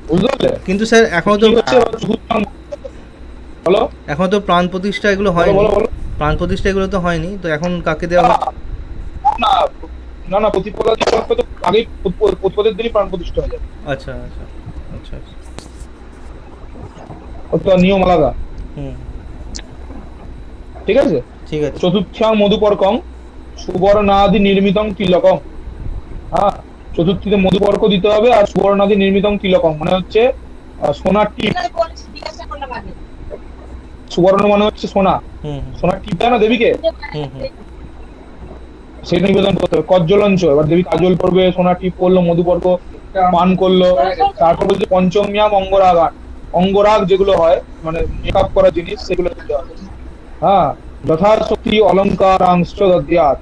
বুঝতে পারলে? কিন্তু স্যার এখনো তো কি হচ্ছে বলো, এখনো তো প্রাণ প্রতিষ্ঠা এগুলো হয়নি, বলো বলো। প্রাণ প্রতিষ্ঠা এগুলো তো হয়নি, তো এখন কাকে দেওয়া হবে? না না না, প্রতিপদা তো আগেই প্রতিপদের দিনই প্রাণ প্রতিষ্ঠা হয়ে যাবে। আচ্ছা আচ্ছা আচ্ছা আচ্ছা, ওটা নিয়ম আলাদা, ঠিক আছে। ঠিক আছে। চতুর্থ্যাং মধুপর্কং সুবর্ণাদি নির্মিতং তিলকং, হ্যাঁ চতুর্থীতে মধুপর্ক দিতে হবে, আর সুবর্ণাদি নির্মিতং তিলকং মানে হচ্ছে সোনার টিপ, সুবর্ণ মানে হচ্ছে সোনা, সোনার টিপ দেয় না দেবীকে, সেটা নিবেদন করতে হবে। কজ্জ্বলঞ্চ, এবার দেবী কাজল করবে, সোনার টিপ করলো, মধুপর্ক পান করলো, তারপর বলছে পঞ্চম্যাম অঙ্গরাগান, অঙ্গরাগ যেগুলো হয় মানে মেকআপ করা জিনিস সেগুলো দিতে হবে, হ্যাঁ যথাশক্তি অলঙ্কারাংশ দদ্যাৎ,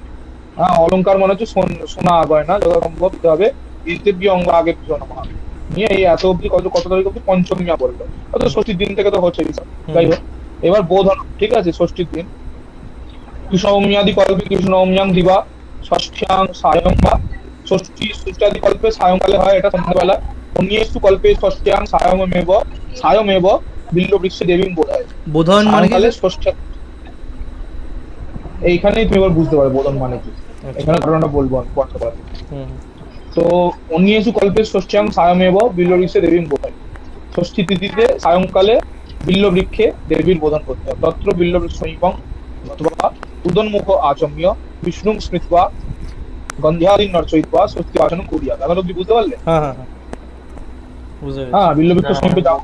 হ্যাঁ অলঙ্কার মানে হচ্ছে সোনা গয়না যথাসম্ভব দিতে হবে। ইত্যাদি অঙ্গ আগে পিছনে নিয়ে এই এত অব্দি কত তারিখ অব্দি পঞ্চমিয়া বললো, অত ষষ্ঠীর দিন থেকে তো হচ্ছে এইসব, যাই হোক। এবার বোধন, ঠিক আছে, ষষ্ঠীর দিন কৃষ্ণমিয়াদি কল্পে কৃষ্ণমিয়াং দিবা ষষ্ঠ্যাং সায়ং বা, ষষ্ঠী ষষ্ঠাদি কল্পে সায়ংকালে হয়, এটা সন্ধ্যাবেলা। অন্যেষু কল্পে ষষ্ঠ্যাং সায়মেব বিল্ল বৃক্ষে দেবী বোধায়, বোধন মানে কি? ষষ্ঠী, এইখানেই তুমি এবার বুঝতে পারবে বোধন মানে কি, এখানে ঘটনাটা বলবো বলতে পারবো। তো অন্যেষু কল্পে ষষ্ঠ্যাং সায়মেব বিল্ল বৃক্ষে দেবী বোধায়, ষষ্ঠী তিথিতে সায়ংকালে বিল্ল বৃক্ষে দেবীর বোধন করতে হবে। তত্র বিল্ল বৃক্ষ সমীপং অথবা উদন্মুখ আচম্য বিষ্ণু স্মৃত্বা গন্ধ্যাদিন নর্চয়িত্বা স্বস্তি আচরণ করিয়া। এখন অব্দি বুঝতে পারলে? হ্যাঁ বিল্লবৃক্ষ সমীপে যাবো,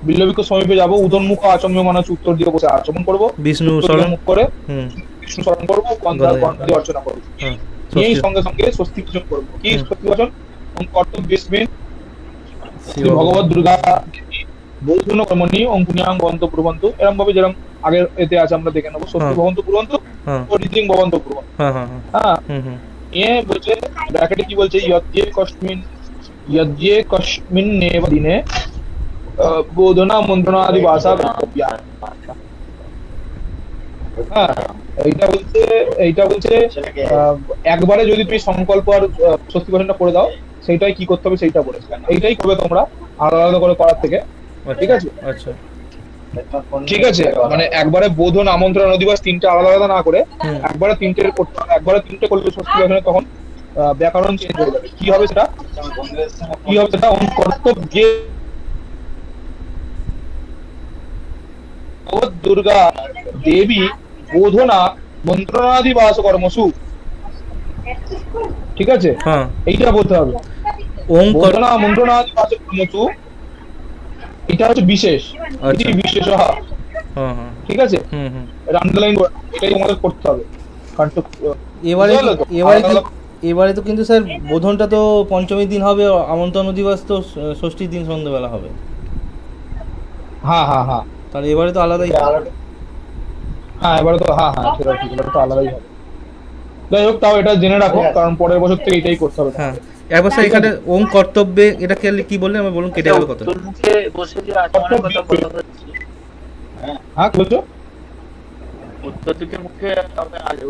বিল্লবৃক্ষ সমীপে যাবো, উদন্মুখ আচম্য মানে হচ্ছে উত্তর দিকে বসে আচমন করবো, বিষ্ণু মুখ করে বিষ্ণু স্মরণ করবো, গন্ধা দিয়ে অর্চনা করবো, এই সঙ্গে সঙ্গে স্বস্তি পূজন করবো। কি স্বস্তি পূজন? কর্তব্যস্মিন ভগবত দুর্গা বৌদ্ধ কর্মণি অঙ্কুনিয়াং বন্ত ব্রুবন্তু, এরকম ভাবে যেরকম আগের এতে আছে আমরা দেখে নেবো, স্বস্তি ভবন্ত ব্রুবন্তু ঋদ্ধিং ভবন্ত ব্রুবন্তু, হ্যাঁ এ বলছে ব্র্যাকেটে কি বলছে, যজ্ঞে কস্মিন্নেব দিনে বোধনা মন্ত্রণাদি ভাষা, হ্যাঁ এইটা বলছে একবারে যদি তুমি সংকল্প আর স্বস্তি ভাষণটা করে দাও, সেইটাই কি করতে হবে সেইটা বলেছে, এইটাই করবে তোমরা আলাদা আলাদা করে করার থেকে, ঠিক আছে। আচ্ছা ঠিক আছে, মানে একবারে বোধন আমন্ত্রণ অধিবাস তিনটে আলাদা আলাদা না করে একবারে তিনটে করতে হবে, একবারে তিনটে করলে স্বস্তি ভাষণে তখন ব্যাকরণ চেঞ্জ হয়ে যাবে। কি হবে সেটা? কর্তব্যে দুর্গা দেবী বোধনা মন্ত্রণাদি বাস কর্মসু, ঠিক আছে, এইটা বলতে হবে। বোধনা মন্ত্রণাদি বাস কর্মসু, এটা হচ্ছে বিশেষ, বিশেষ, ঠিক আছে, আন্ডারলাইন এটাই আমাদের করতে হবে। এবারে তো কিন্তু স্যার বোধনটা তো পঞ্চমীর দিন হবে, আমন্ত্রণ দিবস তো ষষ্ঠীর দিন সন্ধ্যাবেলা হবে। হ্যাঁ হ্যাঁ হ্যাঁ, তাহলে এবারে তো আলাদাই, হ্যাঁ এবারে তো হ্যাঁ হ্যাঁ সেটা ঠিক, এবারে তো আলাদাই হবে। যাই হোক, তাও এটা জেনে রাখো, কারণ পরের বছর থেকে এটাই করতে হবে। হ্যাঁ একবার স্যার এখানে ওম কর্তব্যে এটা কি বললেন, আমি বলুন কেটে গেল কথা। হ্যাঁ বলছো উত্তর দিকে মুখে,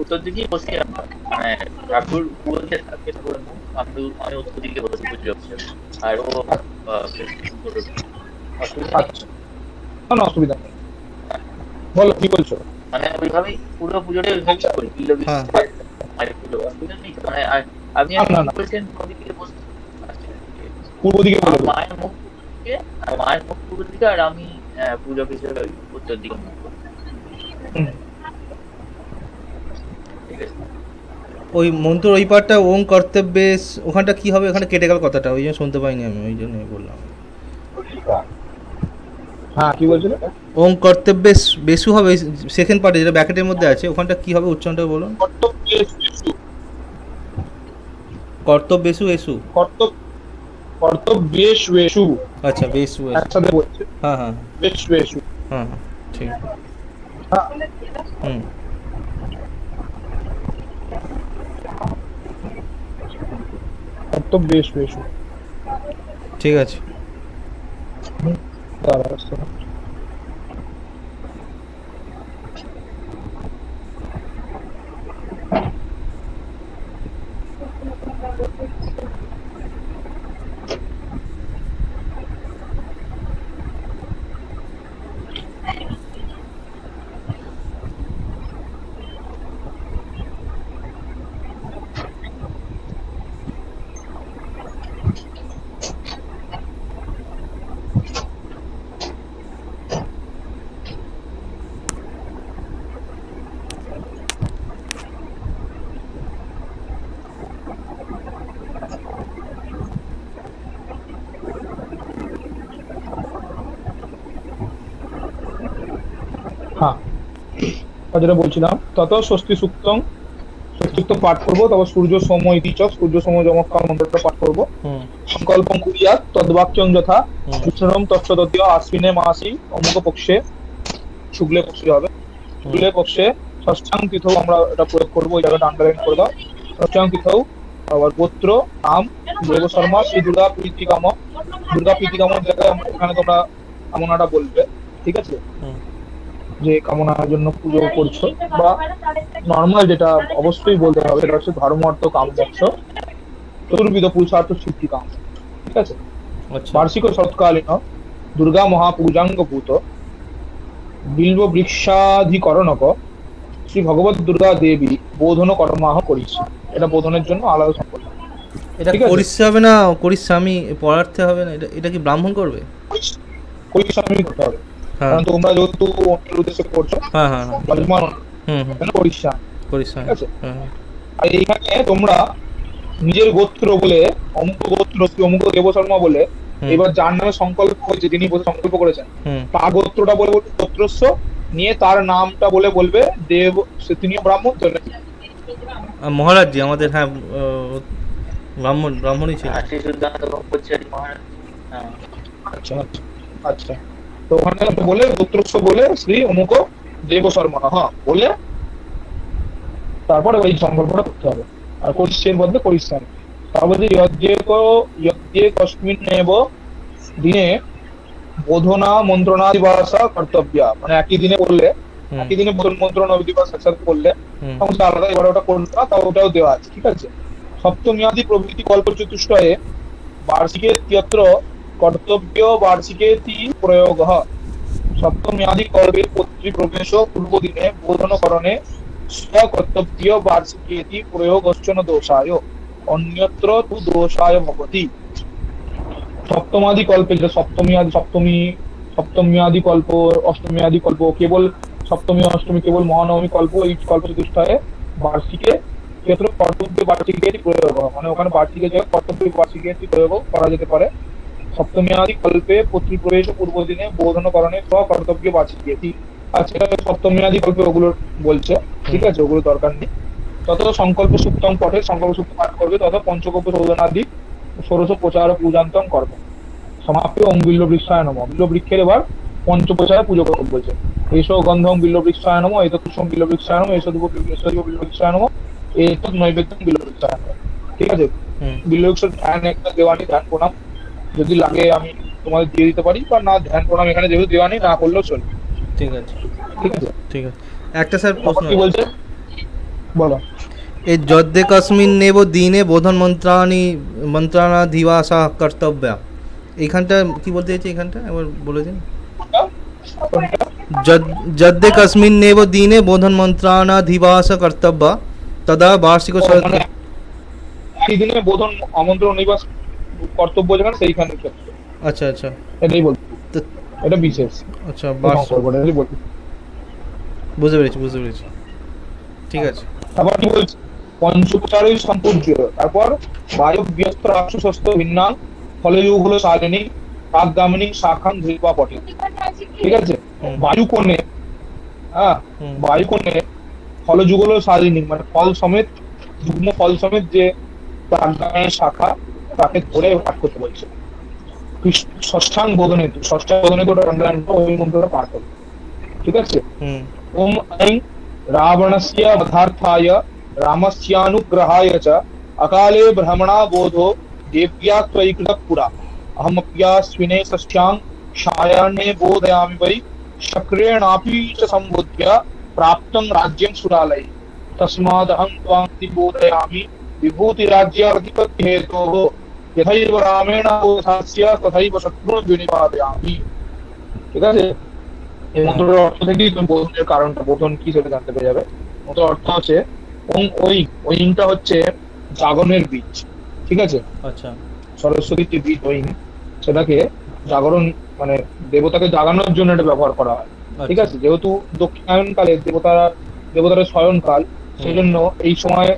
উত্তর দিকেই বসে মানে ঠাকুর বলতে থাকে, আমি উত্তর দিকে বসে পুজো আর ও অসুবিধা নেই, বলো কি বলছো। মানে ওইভাবেই পুরো পুজোটা ওইভাবেই করি, মানে আমি পূর্ব দিকে মায়ের মুখ পূর্ব দিকে, আর আমি পুজো হিসেবে উত্তর দিকে মুখ করি। ওই মন্ত্র ওই পার্টটা ওম কর্তব্যে ওখানটা কি হবে, ওখানে কেটে গেল কথাটা, ওই জন্য শুনতে পাইনি আমি, ওই জন্য বললাম। হ্যাঁ কি বলছিল? ওং কর্তব্যে বেসু হবে সেকেন্ড পার্টে, যেটা ব্যাকেটের মধ্যে আছে, ওখানটা কি হবে উচ্চারণটা বলুন। কর্তব্যেসু এসু। কর্তব্যেষু। আচ্ছা বেসু এসু। একসাথে বলছে। হ্যাঁ হ্যাঁ বেষু। হ্যাঁ হ্যাঁ ঠিক আছে। হ্যাঁ, হুম কর্তব্যেষু। ঠিক আছে। দাঁড়াও। হ্যাঁ, যেটা বলছিলাম, তত ষষ্ঠী সূক্তম, ষষ্ঠীত্ব পাঠ করবো, তারপর সূর্য সম ইতিচক, সূর্য সম যমৎকাল মন্ত্রটা পাঠ করবো। সংকল্পং কুরিয়াত তদ্বাক্যং যথা উচ্চারণ তৎসদতীয় আশ্বিনে মাসি অমুক পক্ষে, শুক্লে পক্ষে হবে, শুক্লে পক্ষে ষষ্ঠাং তিথৌ, আমরা এটা প্রয়োগ করবো, ওই জায়গাটা আন্ডারলাইন করে দাও। ষষ্ঠাং তিথৌ, আবার গোত্র নাম দেব শর্মা, শ্রী দুর্গা প্রীতিকাম, দুর্গা প্রীতিকামের জায়গায় এখানে তোমরা কামনাটা বলবে, ঠিক আছে, যে কামনার জন্য পুজো করছো, বা নর্মাল যেটা অবশ্যই বলতে হবে এটা হচ্ছে ধর্ম অর্থ কাম মোক্ষ চতুর্বিধ পুরুষার্থ সিদ্ধি কাম, ঠিক আছে। বার্ষিক শরৎকালীন দুর্গা মহাপূজাঙ্গ ভূত বিল্ব বৃক্ষাধিকরণক শ্রী ভগবত দুর্গা দেবী বোধন কর্মাহ করিস। এটা বোধনের জন্য আলাদা সম্পর্ক। এটা করিষ্যা হবে না করিস্বামী পড়ার্থে হবে না, এটা কি ব্রাহ্মণ করবে? করিস্বামী করতে হবে, কারণ তোমরা যেহেতু অন্যের উদ্দেশ্যে করছো। হ্যাঁ হ্যাঁ করিস্বামী, ঠিক আছে। আর এইখানে তোমরা নিজের গোত্র বলে অমুক গোত্র অমুক দেব শর্মা বলে, এবার যার নামে সংকল্প হয়েছে, যিনি সংকল্প করেছেন তার গোত্রটা বলে বলবে গোত্রস্য, নিয়ে তার নামটা বলে বলবে দেব, তিনি ব্রাহ্মণ তো নাকি? মহারাজ জি আমাদের, হ্যাঁ ব্রাহ্মণই ছিল। আচ্ছা আচ্ছা, তো ওখানে বলে গোত্রস্য বলে শ্রী অমুক দেব শর্মা, হ্যাঁ বলে তারপরে ওই সংকল্পটা করতে হবে। আর করিষ্যের মধ্যে করিষ্যামি, তারপরে যজ্ঞে কস্মিন্নেব দিনে বোধনা মন্ত্রণাদিবাসা কর্তব্যা, মানে একই দিনে বললে, একই দিনে বোধন মন্ত্রণা দিবস একসাথে করলে সমস্ত আলাদা, এবার ওটা করতে হয়, তাও ওটাও দেওয়া আছে, ঠিক আছে। সপ্তমিয়াদি প্রভৃতি কল্প চতুষ্টয়ে বার্ষিকে ত্যত্র কর্তব্য বার্ষিকেতি প্রয়োগ। সপ্তমিয়াদি কল্পে পত্রী প্রবেশ পূর্ব দিনে বোধনকরণে স্বকর্তব্য বার্ষিকেতি প্রয়োগশ্চন দোষায়, অন্যত্র তু দোষায় ভবতি। সপ্তমাদি কল্পে, যেটা সপ্তমিয়াদি কল্প, অষ্টমিয়াদি কল্প, কেবল সপ্তমী অষ্টমী কেবল মহানবমী কল্প, এই কল্প চতুষ্টয়ে বার্ষিকে ক্ষেত্র কর্তব্য বার্ষিকেতি প্রয়োগ, মানে ওখানে বার্ষিকের জায়গায় কর্তব্য বার্ষিকেতি প্রয়োগ করা যেতে পারে। সপ্তমিয়াদি কল্পে পত্রী প্রবেশ পূর্ব দিনে বোধনকরণে স্বকর্তব্য বার্ষিকেতি, আচ্ছা সপ্তমিয়াদি কল্পে ওগুলো বলছে, ঠিক আছে, ওগুলো দরকার নেই। তত সংকল্প সূক্তম পঠে, সংকল্প সূক্ত পাঠ করবে, তত পঞ্চকব্য শোধনাদি ষোড়শ প্রচার পূজান্তম কর্ম সমাপ্তি। ওং বিল্ল বৃক্ষায় নমঃ, বিল্ল বৃক্ষের এবার পঞ্চপ্রচারে পুজো করতে বলছে। এসো গন্ধম বিল্ল বৃক্ষায় নমঃ, এত কুসুম বিল্ল বৃক্ষায় নমঃ, এসো বিল্ল বৃক্ষায় নমঃ, এত নৈবেদ্যম বিল্ল বৃক্ষায় নমঃ, ঠিক আছে। বিল্ল বৃক্ষের ধ্যান একটা দেওয়ানি, ধ্যান প্রণাম যদি লাগে আমি তোমাদের দিয়ে দিতে পারি, বা না ধ্যান প্রণাম এখানে যেহেতু দেওয়ানি না করলেও চলবে, ঠিক আছে ঠিক আছে ঠিক আছে। একটা স্যার প্রশ্ন কি বলছে বলো। এই যদ্দে কস্মিন নেব দিনে বোধন মন্ত্রাণাধিবাসা কর্তব্য, এইখানটা কি বলতে চাইছে? এখানটা একবার বলে দিন। যদ্দে কস্মিন নেব দিনে বোধন মন্ত্রাণাধিবাসা কর্তব্য তদা বার্ষিক এই দিনে বোধন আমন্ত্রণ নিবাস কর্তব্য যেখানে সেইখানে ক্ষেত্রে। আচ্ছা আচ্ছা, এটাই বলতে, এটা বিশেষ। আচ্ছা বুঝতে পেরেছি, ঠিক আছে। তারপর কি বলছে? পঞ্চোপচারই সম্পূর্য, তারপর বায়ু ব্যস্ত রাক্ষসস্ত ভিন্নাং ফলযুগ হলো শালিনী প্রাগগামিনী শাখান ধৃপা পটে, ঠিক আছে, বায়ুকোণে, হ্যাঁ বায়ুকোণে ফলযুগল সারিণী মানে ফল সমেত, যুগ্ম ফল সমেত যে প্রাজ্ঞানের শাখা তাকে ধরে পাঠ করতে বলছে। ষষ্ঠাং বোধনে, ষষ্ঠাং বোধনে তো ওই মন্ত্রটা পাঠ করবে, ঠিক আছে। ওম ঐং রাবণস্য বধার্থায় রামস্যানুগ্রহায় চ अकाले ब्रह्मणा बोधो देव्या त्वयि कृतः पुरा अहमप्यास्विने षष्ठ्यां सायाह्ने बोधयामि वै शक्रेणापि च सम्बुध्य प्राप्तं राज्यं सुरालये तस्मादहं त्वां बोधयामि विभूतिराज्याधिपत्यहेतोः यथैव रामेण बोधास्य तथैव शत्रुन् विनिपातयामि। ঠিক আছে, এই মন্ত্রের অর্থ থেকেই তুমি বোধনের কারণটা, বোধন কি সেটা জানতে পেরে যাবে। মন্ত্রের অর্থ হচ্ছে ওইটা হচ্ছে জাগরণের বীজ, ঠিক আছে। আচ্ছা, সরস্বতীর যে বীজ ওইং, সেটাকে জাগরণ মানে দেবতাকে জাগানোর জন্য এটা ব্যবহার করা হয়, ঠিক আছে। যেহেতু দক্ষিণায়ন কালে দেবতারা শয়নকাল, সেই জন্য এই সময়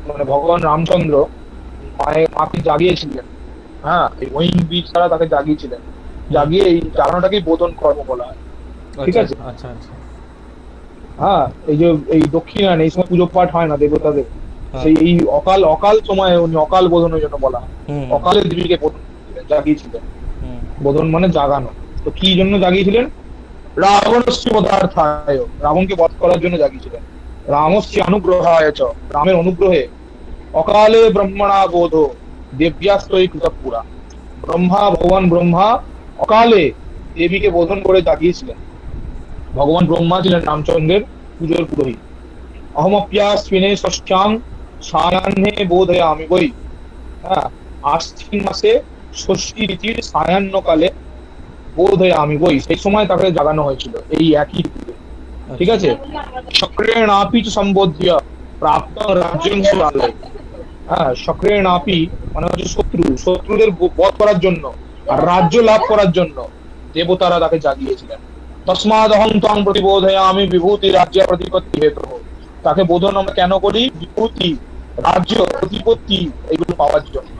মানে ভগবান রামচন্দ্র মাকে জাগিয়েছিলেন, হ্যাঁ এই ওইং বীজ ছাড়া তাকে জাগিয়েছিলেন, জাগিয়ে এই জাগানোটাকেই বোধন কর্ম বলা হয়, ঠিক আছে। আচ্ছা আচ্ছা, হ্যাঁ এই যে এই দক্ষিণায়ন এই সময় পুজো পাঠ হয় না দেবতাদের, সেই এই অকাল সময়ে উনি অকাল বোধনের জন্য বলা হয়, অকালে দেবীকে জাগিয়েছিলেন। বোধন মানে জাগানো। তো কি জন্য জাগিয়েছিলেন? রাবণস্য বধার্থায়, রাবণকে বধ করার জন্য জাগিয়েছিলেন। রামস্য অনুগ্রহায় চ, রামের অনুগ্রহে। অকালে ব্রহ্মণা বোধ দেব্যাস্ত্রয়ী কৃতঃ পুরা, ভগবান ব্রহ্মা অকালে দেবীকে বোধন করে জাগিয়েছিলেন। ভগবান ব্রহ্মা ছিলেন রামচন্দ্রের পুজোর পুরোহিত। অহমপ্যাস্বিনে ষষ্ঠাং সায়াহ্নে বোধয়ামি বৈ, হ্যাঁ আশ্বিন মাসে ষষ্ঠী ঋতুর সায়াহ্নকালে বোধয়ামি বৈ, সেই সময় তাকে জাগানো হয়েছিল এই একই ঋতুতে, ঠিক আছে। শক্রেণাপি চ সম্বোধ্য প্রাপ্ত রাজ্যং সুরালয়ে, হ্যাঁ শক্রেণাপি মানে হচ্ছে শত্রুদের বধ করার জন্য আর রাজ্য লাভ করার জন্য দেবতারা তাকে জাগিয়েছিলেন। তস্মাদহং ত্বং প্রতিবোধয়ামি বিভূতি রাজ্য প্রতিপত্তি হেতু, তাকে বোধন আমরা কেন করি? বিভূতি, রাজ্য, প্রতিপত্তি এগুলো পাওয়ার জন্য,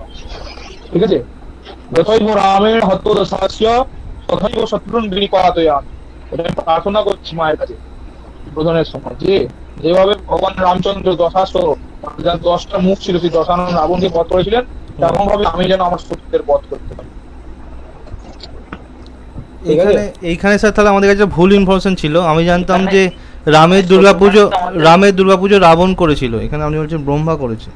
ঠিক আছে। যথৈব রামেণ হতো দশাস্য তথৈব শত্রুন বিনিপাতয়ামি, এটা প্রার্থনা করছি মায়ের কাছে বোধনের সময়, যে যেভাবে ভগবান রামচন্দ্র দশাস্য যার 10টা মুখ ছিল সেই দশানন রাবণকে বধ করেছিলেন, তেমন ভাবে আমি যেন আমার শত্রুদের বধ করতে পারি। এইখানে স্যার তাহলে আমাদের কাছে ভুল ইনফরমেশন ছিল। আমি জানতাম যে রামের দুর্গাপুজো রাবণ করেছিল, এখানে আপনি বলছেন ব্রহ্মা করেছে।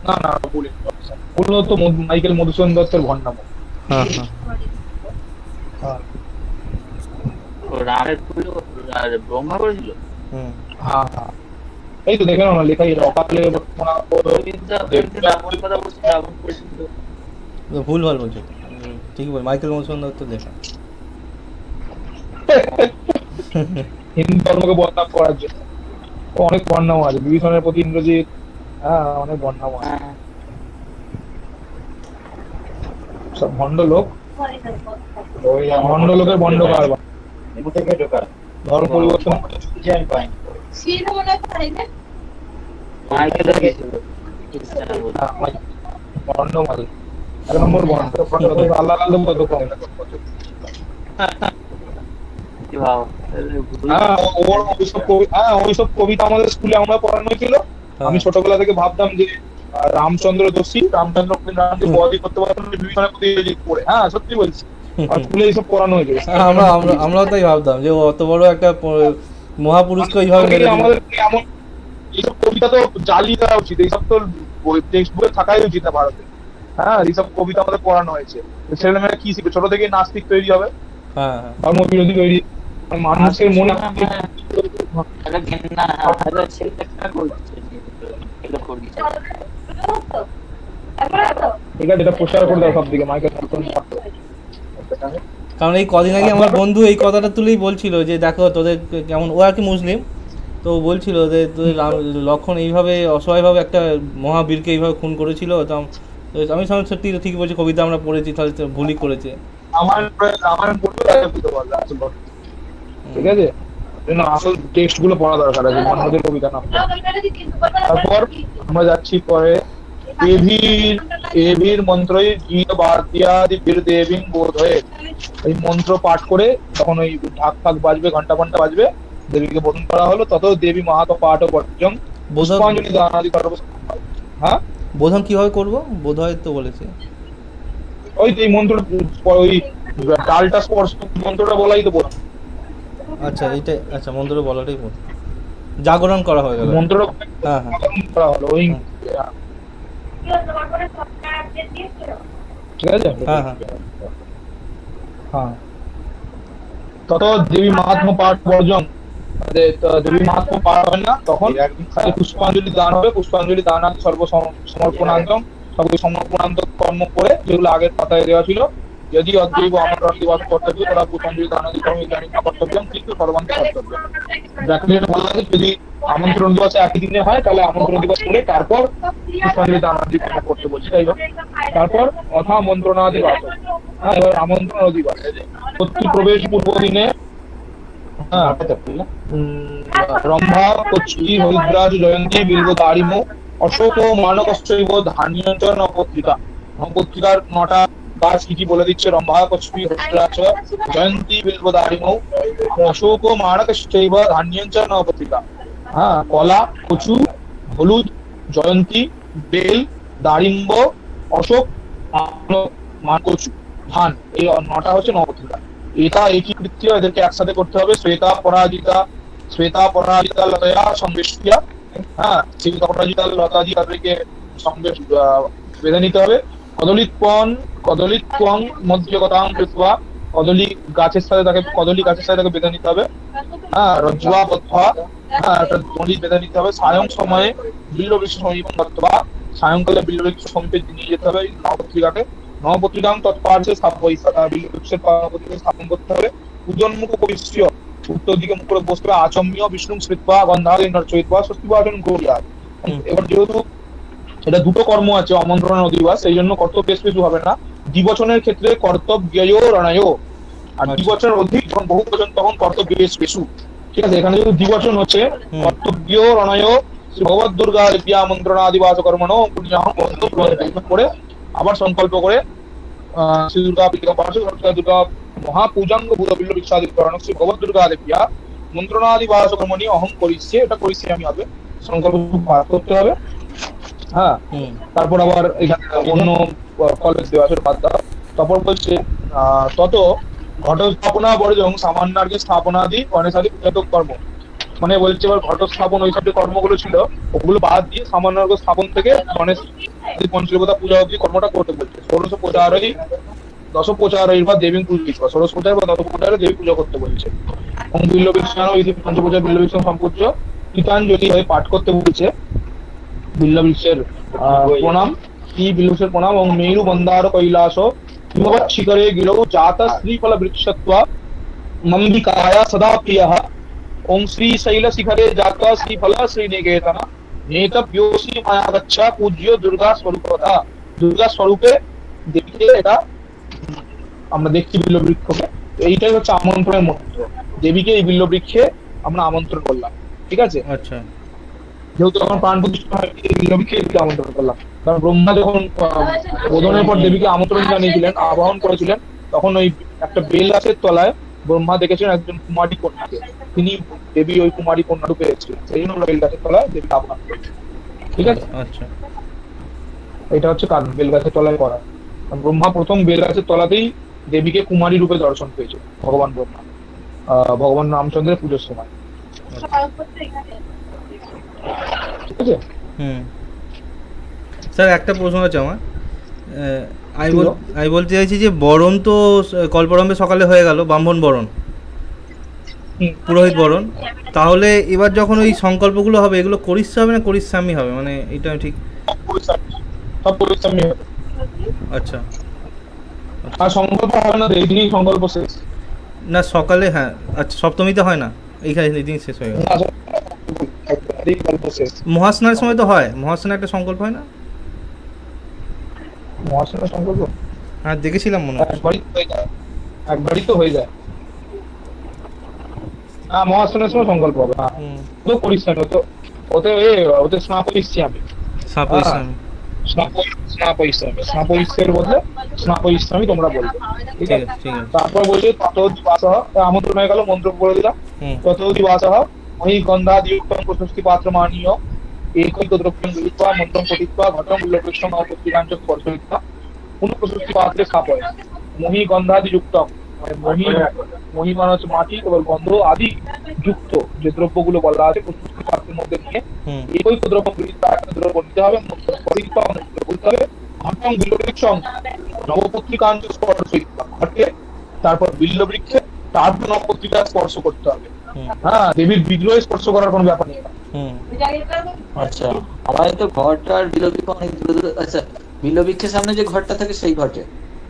না না, ভুল ইনফরমেশন, ভুল তো মাইকেল মধুসূদন দত্তের ভণ্ডামো। হ্যাঁ হ্যাঁ, রামের পুজো ব্রহ্মা করেছিল। হ্যাঁ হ্যাঁ, এই তো দেখে না লেখাই অকালে ভুল ভাল বলছে, ঠিক বল, মাইকেল মধুসূদন দত্ত লেখা। হিন্দু ধর্মকে বদনাম করার জন্য অনেক বর্ণাম আছে, বিভীষণের প্রতি ইন্দ্রজিৎ, হ্যাঁ অনেক বর্ণাম আছে, সব ভণ্ড লোক, ভণ্ড লোকের ভণ্ড কারবার, ধর্ম পরিবর্তন ভণ্ড মাল এক নম্বর ভণ্ড, আল্লাহ ওইসব কবিতা আমাদের স্কুলে আমরা পড়ানো ছিল। আমি ছোটবেলা থেকে ভাবতাম যে রামচন্দ্র দোষী, রামকে বধই করতে পারতাম বিভীষণের প্রতি পড়ে, হ্যাঁ সত্যি বলছি, স্কুলে এইসব পড়ানো হয়েছে। আমরাও তাই ভাবতাম যে অত বড় একটা মহাপুরুষকে এইভাবে আমাদের এমন এইসব কবিতা তো জালি দেওয়া উচিত, এইসব তো টেক্সট বইয়ে থাকাই উচিত ভারতে। হ্যাঁ এইসব কবিতা আমাদের পড়ানো হয়েছে, ছেলেমেয়েরা কি শিখবে? ছোট থেকে নাস্তিক তৈরি হবে, ধর্ম বিরোধী তৈরি, মানুষের মনে ঠিক আছে, এটা প্রচার করে দাও সব দিকে মাইকেল। কারণ এই কদিন আগে আমার বন্ধু এই কথাটা তুলেই বলছিল যে দেখো তোদের কেমন, ও আর কি মুসলিম, তো বলছিল যে লক্ষণ এইভাবে অসহায়ভাবে একটা মহাবীরকে এইভাবে খুন করেছিল। আমি সত্যি ঠিক বলছি, কবিতা আমরা পড়েছি, তাহলে ভুলই করেছে। ঠিক আছে, আসল টেক্সট গুলো পড়া দরকার আছে, মন্মথের কবিতা না। তারপর আমরা যাচ্ছি পরে এভির মন্ত্রই গীত বাদ্যাদি বীর দেবী বোধ হয়ে ওই মন্ত্র পাঠ করে তখন ওই ঢাক ফাক বাজবে, ঘন্টা ঘন্টা বাজবে, দেবীকে বোধন করা হলো। তত দেবী মাহাতো পাঠ ও বর্জং পুষ্পাঞ্জলি দানাদি কর্ম। হ্যাঁ, বোধন কিভাবে করবো? বোধ হয় তো বলেছে ওই এই মন্ত্র, ওই ডালটা স্পর্শ মন্ত্রটা বলাই তো বোধন। আচ্ছা এইটাই, আচ্ছা মন্ত্র বলাটাই বোধ, জাগরণ করা হয়ে গেল মন্ত্রটা হ্যাঁ হ্যাঁ করা হলো ওই, ঠিক আছে। হ্যাঁ হ্যাঁ হ্যাঁ, তত দেবী মাহাত্ম্য পাঠ বর্জন, দেবী মাহাত্ম্য পাঠ হবে না তখন পুষ্পাঞ্জলি দান হবে। পুষ্পাঞ্জলি দান সমর্পণান্তম, সবগুলো সমর্পণান্ত কর্ম করে যেগুলো আগের পাতায় দেওয়া ছিল। যদি অদ্বৈব আমন্ত্রণ দিবস কর্তব্য তারা পুষ্পাঞ্জলি দানাদি কর্ম ইদানিং কর্তব্য কিন্তু সর্বান্ত কর্তব্য। যাকে যেটা বলা যায়, যদি আমন্ত্রণ দিবস একই দিনে হয় তাহলে আমন্ত্রণ দিবস করে তারপর পুষ্পাঞ্জলি দানাদি কর্ম করতে বলছি। যাই হোক, তারপর অথা মন্ত্রণাদি বাস। হ্যাঁ, এবার আমন্ত্রণ দিবস প্রতি প্রবেশ পূর্ব দিনে রম্ভা কচ্ছি হরিদ্রাজ জয়ন্তী বিল্ব দারিম অশোক মানকশ্চৈব ধান্যঞ্চ নবপত্রিকা। নবপত্রিকার 9টা গাছ কি কি বলে দিচ্ছে, রম্ভা কচ্ছি হরিদ্রাজ জয়ন্তী বিল্ব দারিম অশোক মানকশ্চৈব ধান্যঞ্চ নবপত্রিকা। হ্যাঁ, কলা, কচু, হলুদ, জয়ন্তী, বেল, দারিম্ব, অশোক, কচু, ধান, এই 9টা হচ্ছে নবপত্রিকা। এটা একীকৃত, এদেরকে একসাথে করতে হবে। শ্বেতা পরাজিতা লতা সংবেশিয়া। হ্যাঁ, শ্বেতা পরাজিতা লতাদি তাদেরকে বেঁধে নিতে হবে। কদলিৎপং মধ্যগতাং কৃত্বা, কদলি গাছের সাথে তাকে বেঁধে নিতে হবে। হ্যাঁ, রজ্জুয়া বদ্ধা, হ্যাঁ একটা দড়ি বেঁধে নিতে হবে। সায়ং সময়ে বিল্ল বৃক্ষ সমীপম গত্বা, সায়ংকালে বিল্ল বৃক্ষ সমীপে নিয়ে যেতে হবে নবপত্রিকাকে। নবপত্রিকাং তৎপার্শ্বে বিল্ল বৃক্ষের পত্রিকা স্থাপন করতে হবে। উদন্মুখ উপবিশ্য, উত্তর দিকে মুখ করে বসতে হবে। আচম্য বিষ্ণু স্মৃত্বা গন্ধাদি নর্চয়িত্বা স্বস্তিবাচন গৌরিয়া। এবার যেহেতু এটা দুটো কর্ম আছে আমন্ত্রণ অধিবাস, সেই জন্য কর্তব্য বেশি হবে না। দ্বিবচনের ক্ষেত্রে কর্তব্য রণায়, আর দ্বিবচনের অধিক যখন বহু বচন তখন কর্তব্য বেশু। ঠিক আছে, এখানে যদি দ্বিবচন হচ্ছে কর্তব্য রণায় শ্রী ভগবত দুর্গা বিদ্যা মন্ত্রণাদিবাস কর্মণ করে আবার সংকল্প করে শ্রী দুর্গা দুর্গা মহাপূজাঙ্গ ভূত বিল্ল বিচ্ছাদি করণ শ্রী ভগবত দুর্গা দেবিয়া মন্ত্রণাদিবাস কর্মণি অহং করিষ্যে, এটা করিষ্যে আমি হবে সংকল্প করতে হবে। হ্যাঁ, তারপর আবার এখানে অন্য কলেজ দেওয়া আছে বাদ দাও। তারপর বলছে তত ঘট স্থাপনা বর্জং সামান্যার্ঘ্য স্থাপনাদি গণেশাদি পূজাতক কর্ম। মানে বলছে এবার ঘট স্থাপন ওই সব যে কর্মগুলো ছিল ওগুলো বাদ দিয়ে সামান্যার্ঘ্য স্থাপন থেকে গণেশ পঞ্চদেবতা পূজা অব্দি কর্মটা করতে বলছে। ষোড়শ প্রচারই দশ প্রচারই বা দেবী পূজা, ষোড়শ প্রচার বা দশ প্রচারে দেবী পূজা করতে বলছে। বিল্ল বিষ্ণু পঞ্চপূজা বিল্ল বিষ্ণু সম্পূজ্য গীতাঞ্জলি হয়ে পাঠ করতে বলছে। বিল্ল বৃক্ষের প্রণাম, কি বিল্ল বৃক্ষের প্রণাম এবং মেরু মন্দার কৈলাস হিমবৎ শিখরে গিরৌ জাত শ্রীফল বৃক্ষত্বা মম্বিকায়া সদা প্রিয়ঃ ওম শ্রী শৈল শিখরে জাত শ্রীফল শ্রীনিকেতন নেতব্যোসি মায়া গচ্ছা পূজ্য দুর্গা স্বরূপতা। দুর্গা স্বরূপে দেবীকে এটা আমরা দেখছি বিল্ল বৃক্ষকে। এইটাই হচ্ছে আমন্ত্রণের মন্ত্র, দেবীকে এই বিল্ল বৃক্ষে আমরা আমন্ত্রণ করলাম। ঠিক আছে, আচ্ছা, যেহেতু তখন প্রাণ প্রতিষ্ঠা হয় বিল্ল বৃক্ষে আমন্ত্রণ করলাম। কারণ ব্রহ্মা যখন বোধনের পর দেবীকে আমন্ত্রণ জানিয়েছিলেন, আবাহন করেছিলেন, তখন ওই একটা বেল গাছের তলায় ব্রহ্মা দেখেছেন একজন কুমারী কন্যাকে, তিনি দেবী ওই কুমারী কন্যা রূপে এসেছিলেন, সেই জন্য বেল গাছের তলায় দেবীকে আবাহন করেছেন। ঠিক আছে, আচ্ছা, এটা হচ্ছে কারণ বেল গাছের তলায় করা। ব্রহ্মা প্রথম বেল গাছের তলাতেই দেবীকে কুমারী রূপে দর্শন পেয়েছে ভগবান ব্রহ্মা, ভগবান রামচন্দ্রের পুজোর সময়। ঠিক আছে, স্যার একটা প্রশ্ন আছে আমার। আমি বলতে চাইছি যে বরণ তো কল্পরম্ভে সকালে হয়ে গেল, ব্রাহ্মণ বরণ, পুরোহিত বরণ, তাহলে এবার যখন ওই সংকল্পগুলো হবে এগুলো করিষ্যা হবে না করিস্বামী হবে, মানে এটা ঠিক? সব করিস্বামী হবে। আচ্ছা, আর সংকল্প হবে না, এই দিনই সংকল্প শেষ না সকালে? হ্যাঁ, আচ্ছা, সপ্তমীতে হয় না, এইখানে এই দিন শেষ হয়ে গেল। মহাস্নানের সময় তো হয়, মহাস্নানে একটা সংকল্প হয় না? মহাস্নানের সংকল্প হ্যাঁ দেখেছিলাম মনে হয়, একবারই তো হয়ে যায়। হ্যাঁ, মহাস্নানের সময় সংকল্প হবে। হ্যাঁ, তো করিস না, তো ওতে স্নাপ করিসছি আমি। স্নাপয়িষ্যের বদলে স্নাপয়িষ্যামি তোমরা বলবে, ঠিক ঠিক আছে? আছে, ঠিক আছে। তারপর বলছে ততোদি বাসহ, আমন্ত্রণ হয়ে গেল, মন্ত্র বলে দিলাম। হুম ততোদি বাসহ মহি গন্ধাদিযুক্তং প্রশস্তি পাত্রমানীয় একৈক দ্রব্যং গৃহীত্বা মন্ত্রং পঠিত্বা ঘটং বিল্লবৃক্ষং নবপত্রিকাঞ্চ স্পর্শয়িত্বা পুনঃ প্রশস্তি পাত্রে স্থাপয়। মহি গন্ধাদিযুক্তং, মানে মহি মানে হচ্ছে মাটি, এবার গন্ধ আদি যুক্ত যে দ্রব্যগুলো বলা আছে প্রশস্তি পাত্রের মধ্যে নিয়ে হুম একই দ্রব্য গৃহীত্বা, একটা দ্রব্য নিতে হবে, মন্ত্রং পঠিত্বা মন্ত্র বলতে হবে, ঘটং বিল্লবৃক্ষং নবপত্রিকাঞ্চ স্পর্শয়িত্বা, ঘটে তারপর বিল্লবৃক্ষে, তারপর নবপত্রিকা স্পর্শ করতে হবে। হুম হ্যাঁ, দেবীর বিগ্রহে স্পর্শ করার কোনো ব্যাপার নেই। হুম আচ্ছা, আমাদের তো ঘরটা আর বিলবৃক্ষ অনেক দূরে দূরে। আচ্ছা, বিলবৃক্ষের সামনে যে ঘরটা থাকে সেই ঘটে?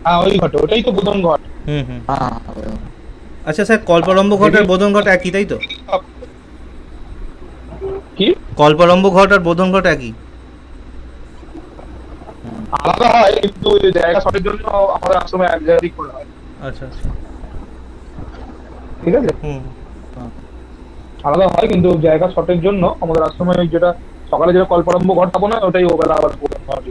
হ্যাঁ, ওই ঘটে, ওটাই তো বোধন ঘট। হুম হুম। হ্যাঁ। আচ্ছা স্যার, কল্পারম্ভ ঘট আর বোধন ঘট একই, তাই তো? কি কল্পারম্ভ ঘট আর বোধন ঘট একই? আলাদা হয়, কিন্তু ওই জায়গা সঠিক জন্য আমাদের আশ্রমে এক জায়গায় করা হয়, আচ্ছা আচ্ছা। ঠিক আছে? হুম আলাদা হয়, কিন্তু জায়গা শর্টের জন্য আমাদের আশ্রমে ওই যেটা সকালে যেটা কল্পারম্ভ ঘট স্থাপন হয়, ওটাই ওবেলা আবার বোধন ঘট।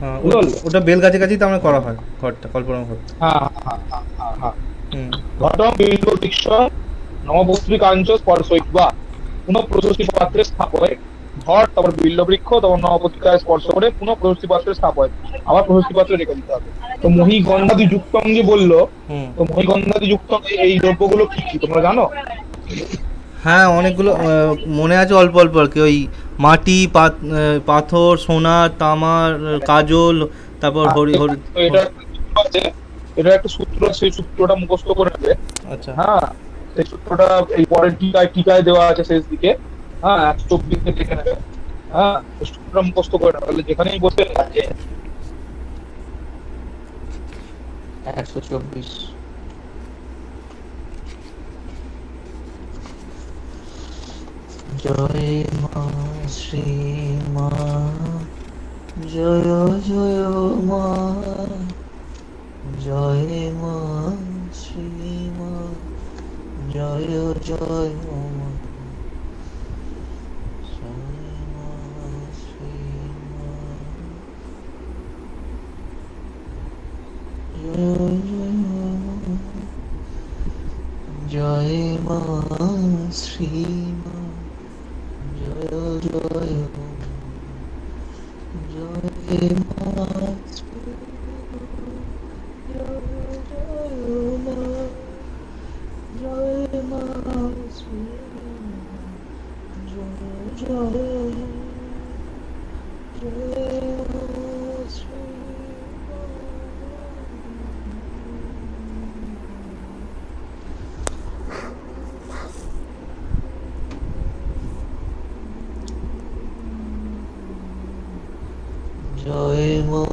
হ্যাঁ, বুঝতে পারলে? ওটা বেল গাছে কাছেই তো আমরা করা হয় ঘরটা, কল্পারম্ভ ঘট। হ্যাঁ হ্যাঁ হ্যাঁ হ্যাঁ হ্যাঁ। হুম ঘটং বিল্লবৃক্ষ নবপত্রিকাঞ্চ স্পর্শয়িত্বা পুনঃ প্রশস্তি পাত্রে স্থাপয়। ঘট, তারপর বিল্লবৃক্ষ, তারপর নবপত্রিকায় স্পর্শ করে পুনঃ প্রশস্তি পাত্রে স্থাপয়, আবার প্রশস্তি পাত্রে রেখে দিতে হবে। তো মহি গন্ধাদি যুক্তং যে বললো, হুম। তো মহি গন্ধাদি যুক্তং এই দ্রব্যগুলো কি কি তোমরা জানো? হ্যাঁ, অনেকগুলো মনে আছে অল্প অল্প আর কি। ওই মাটি, পাথর, সোনা, তামার, কাজল, তারপর হরি হরি। তো এটা আছে, এটা একটা সূত্র, সেই সূত্রটা মুখস্থ করে নেবে। আচ্ছা হ্যাঁ, সেই সূত্রটা এই পরের টিকায় দেওয়া আছে শেষ দিকে। হ্যাঁ, 124 লিখে নেবে। হ্যাঁ, এই সূত্রটা মুখস্থ করে নেবে, তাহলে যেখানেই বসে আছে 124। জয় মা শ্রী মা, জয় জয় মা, জয় মা শ্রী মা, জয় জয় মা, জয় মা শ্রী মা, জয় মা শ্রী মা, জয় জয় মা, জয় মা শ্রী মা, জয় মা শ্রী মা, জয় মা শ্রী জয় মা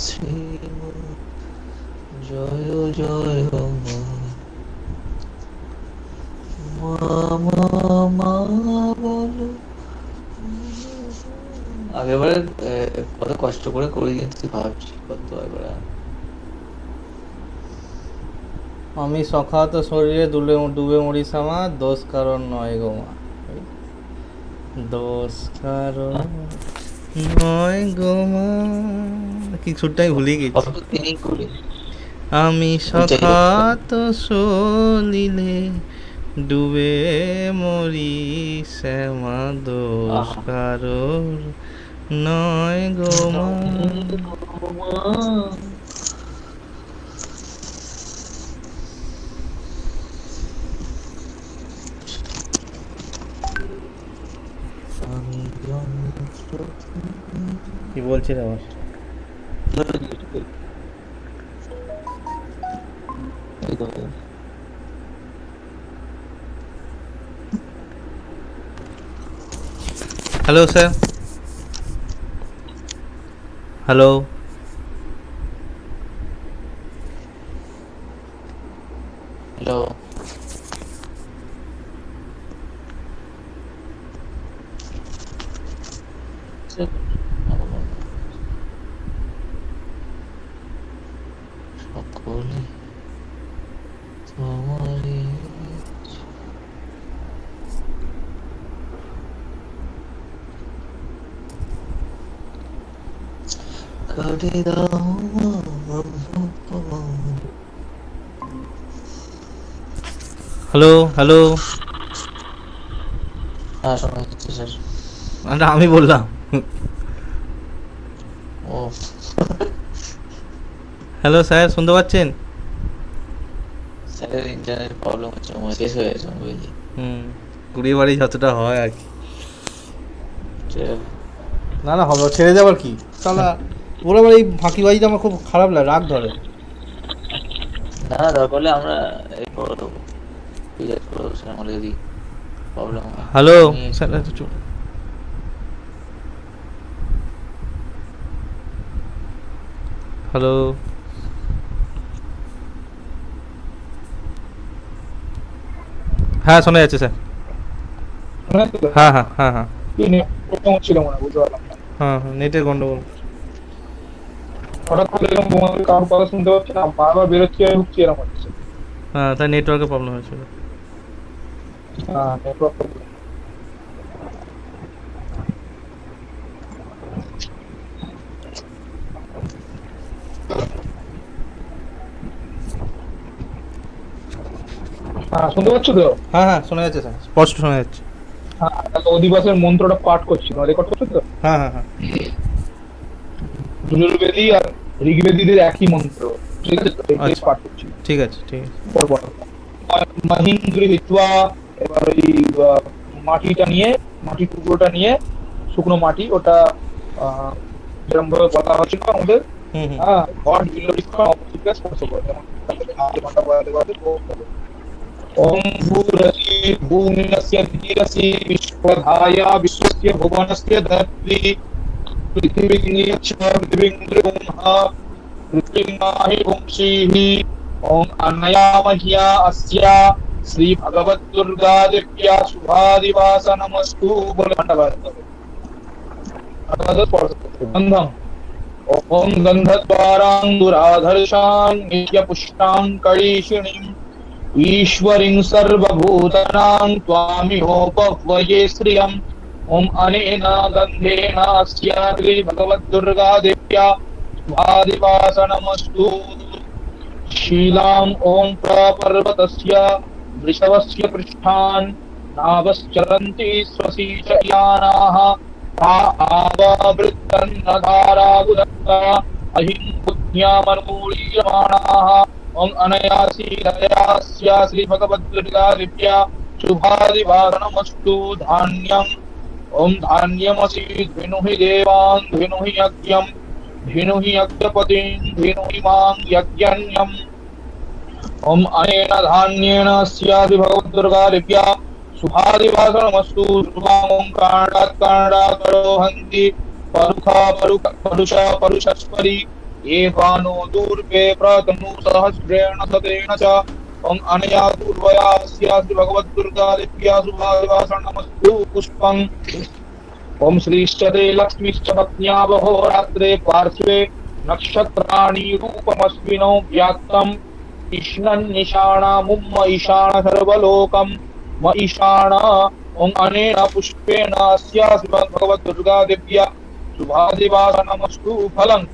শ্রী মা, জয় জয় মা, মা মা মা বলো। আগেরবারে কত কষ্ট করে করি, কিন্তু ভাবছি কত এবারে। আমি সখাত শরীরে ডুবে মরি সামা, দোষ কারণ নয় গো মা, দোষ কারণ নয় গো মা। কি সুরটা আমি ভুলে গেছি। কত তিনি করি। আমি সখাত সলিলে ডুবে মরি শ্যামা, দোষ কারণ নয় গো মা। কি বলছি রে আমার? Hello sir, hello. হ্যালো, সকলে তোমারই হ্যালো হ্যালো, হ্যাঁ শোনা যাচ্ছে স্যার। না আমি বললাম। ও হ্যালো স্যার, শুনতে পাচ্ছেন? স্যারের ইন্টারনেট প্রবলেম হচ্ছে, আমার শেষ হয়ে গেছে বুঝলি। কুড়িয়ে বাড়ি যতটা হয় আর কি। যে- না না হবে, ছেড়ে যাবার কি তাহলে। ওরা আবার এই ফাঁকিবাজিটা আমার খুব খারাপ লাগে, রাগ ধরে। না দরকার হলে আমরা এই করে দেবো, রিচার্জ করে দেবো স্যার, আমাদের যদি প্রবলেম হয়। হ্যালো আমি- স্যার, একটু চুপ। হ্যালো হ্যাঁ, শোনা যাচ্ছে স্যার। হ্যাঁ হ্যাঁ হ্যাঁ হ্যাঁ ছিল মনে হয়, বুঝতে পারলাম না। হ্যাঁ হ্যাঁ, নেটের গন্ডগোল। হঠাৎ করে এরকম তোমাদের কারোর কথা শুনতে পাচ্ছি না, বারবার বেরোচ্ছি আর ঢুকছি, এরকম হচ্ছে। হ্যাঁ, তাই নেটওয়ার্কের প্রবলেম হয়েছিল। হ্যাঁ, নেটওয়ার্ক প্রবলেম। হ্যাঁ, শুনতে পাচ্ছ তো? হ্যাঁ হ্যাঁ, শোনা যাচ্ছে স্যার, স্পষ্ট শোনা যাচ্ছে। হ্যাঁ, তাহলে অধিবাসের মন্ত্রটা পাঠ করছি, রেকর্ড করছো তো? হ্যাঁ হ্যাঁ হ্যাঁ যজুর্বেদী আর ঋগ্বেদীদের একই মন্ত্র, ঠিক আছে তো? এই আচ্ছা। পাঠ করছি ঠিক আছে ঠিক আছে। পরপর। মহিম গৃহীত্বা, এবার ওই মাটিটা নিয়ে, মাটির টুকরোটা নিয়ে, শুকনো মাটি, ওটা যেরকম ভাবে বলা হচ্ছিল আমাদের, হুম হুম হ্যাঁ, ঘট বিল্লবৃক্ষণ অপশিকা স্পর্শ করে, যেমন ঘন্টা বাজাতে বাজাতে করতে। ওম ভূরসি ভূমিরস্য ধীরসি বিশ্বধায়া বিশ্বস্য ভুবনস্য ধত্রী পৃথিবীং নিয়চ্ছ পৃথিবীং দ্রুমহা পৃথিবীমাহি পুংসীঃ। ওম অনয়া মহ্যা अस्या শ্রী ভগবত দুর্গা দেব্যা শুভাদিবাস নমস্তু বলে ঘন্টা বাজাতে হবে। গন্ধম ওম গন্ধদ্বারাঙ্গুরাধর্ষাং নিত্যপুষ্টাং কড়ীষিণীং ईश्वरीं सर्वभूतानां त्वामिहोपह्वये श्रियम्। ओम अनेन गन्धेन अस्या श्रीभगवद्दुर्गा देव्या शुभादिवास नमस्तु। शीलाम् ओम प्रपर्वतस्य वृषभस्य पृष्ठान् नावश्चरन्ति स्वशीशयानाः ता आववृत्तन्नधारावुदत्ता अहिं बुद्ध्यामनुलीयमाणाः। ओम अनयासी दयास्या श्री भगवद्दुर्गा दिव्या शुभादिवास नमस्तु। धान्यम ओम धान्यमसि धिनुहि देवान् धिनुहि यज्ञं धिनुहि यज्ञपतिं धिनुहि मां यज्ञन्यम्। ओम अनेन धान्येन अस्या श्री भगवद्दुर्गा दिव्या शुभादिवास नमस्तु। शुभां काण्डात् काण्डाकरोहन्ति परुखा परुषा परुषस्परि एवानो दूर्वे प्रतनु सहस्रेण शतेन च। ओम अनया दूर्वया अस्या श्री भगवद्दुर्गा दिव्या शुभादिवास नमस्तु। पुष्पं ओम श्रीश्चते लक्ष्मीश्च पत्न्या बहोरात्रे पार्श्वे नक्षत्राणि रूपमस्मिनो व्याक्तं कृष्णन्निशाणामुम्म ईशान सर्वलोकं म ईशान। ओम अनेन पुष्पेण अस्या श्री भगवद्दुर्गा दिव्या शुभादिवास नमस्तु। फलं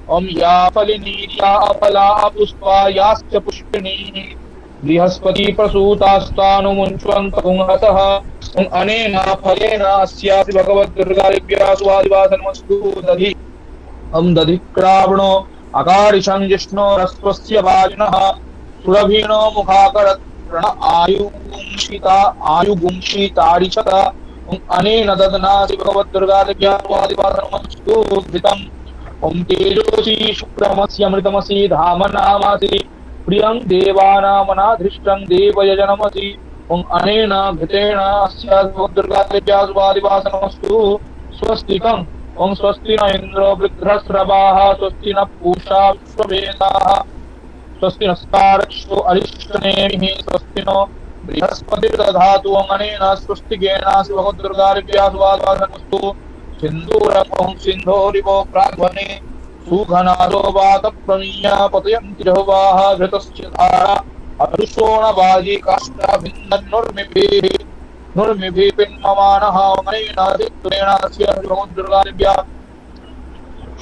ओम या फलिनीर्या अफला पुष्पा याश्च पुष्पिणीः बृहस्पति प्रसूतास्तानुमुञ्चन्त पुंहसः। ओम अनेन फलेन अस्या श्री भगवद्दुर्गा दिव्या शुभादिवास नमस्तु। दधि ओम दधिक्रावणो अकारिशं जिष्णो रस्वस्य वाजिनः सुरभीनो मुखाकरण आयुगुंशितारिषत। ओम अनेन ददना श्री भगवद्दुर्गा दिव्या शुभादिवास नमस्तु। घृतम् ओम तेजोसी शुक्रमस्य अमृतमसि धामनामासि प्रियं देवानामनाधृष्टं देवयजनमसि। ओम अनेन घृतेन अस्या भगवद्दुर्गा दिव्या शुभादिवास नमस्तु। स्वस्तिकम् ओम स्वस्ति न इन्द्रो वृद्धश्रवाः स्वस्ति न पूषा विश्ववेदाः स्वस्ति नस्तारक्षो अरिष्टनेमिः स्वस्ति नो बृहस्पतिर्दधातु। ओम अनेन स्वस्तिकेन श्री भगवद्दुर्गा दिव्या शुभादिवास नमस्तु। सिन्दूरकं सिन्धोरिवो प्राध्वने सुघनादो वातप्रमीया पतयन्ति जह्वाः घृतस्य धारा अरुषोणबाजी काष्ठाभिन्नन्नुर्मिभिः पिन्ममानः। अनेन चित्रेण अस्या भगवद्दुर्गा दिव्या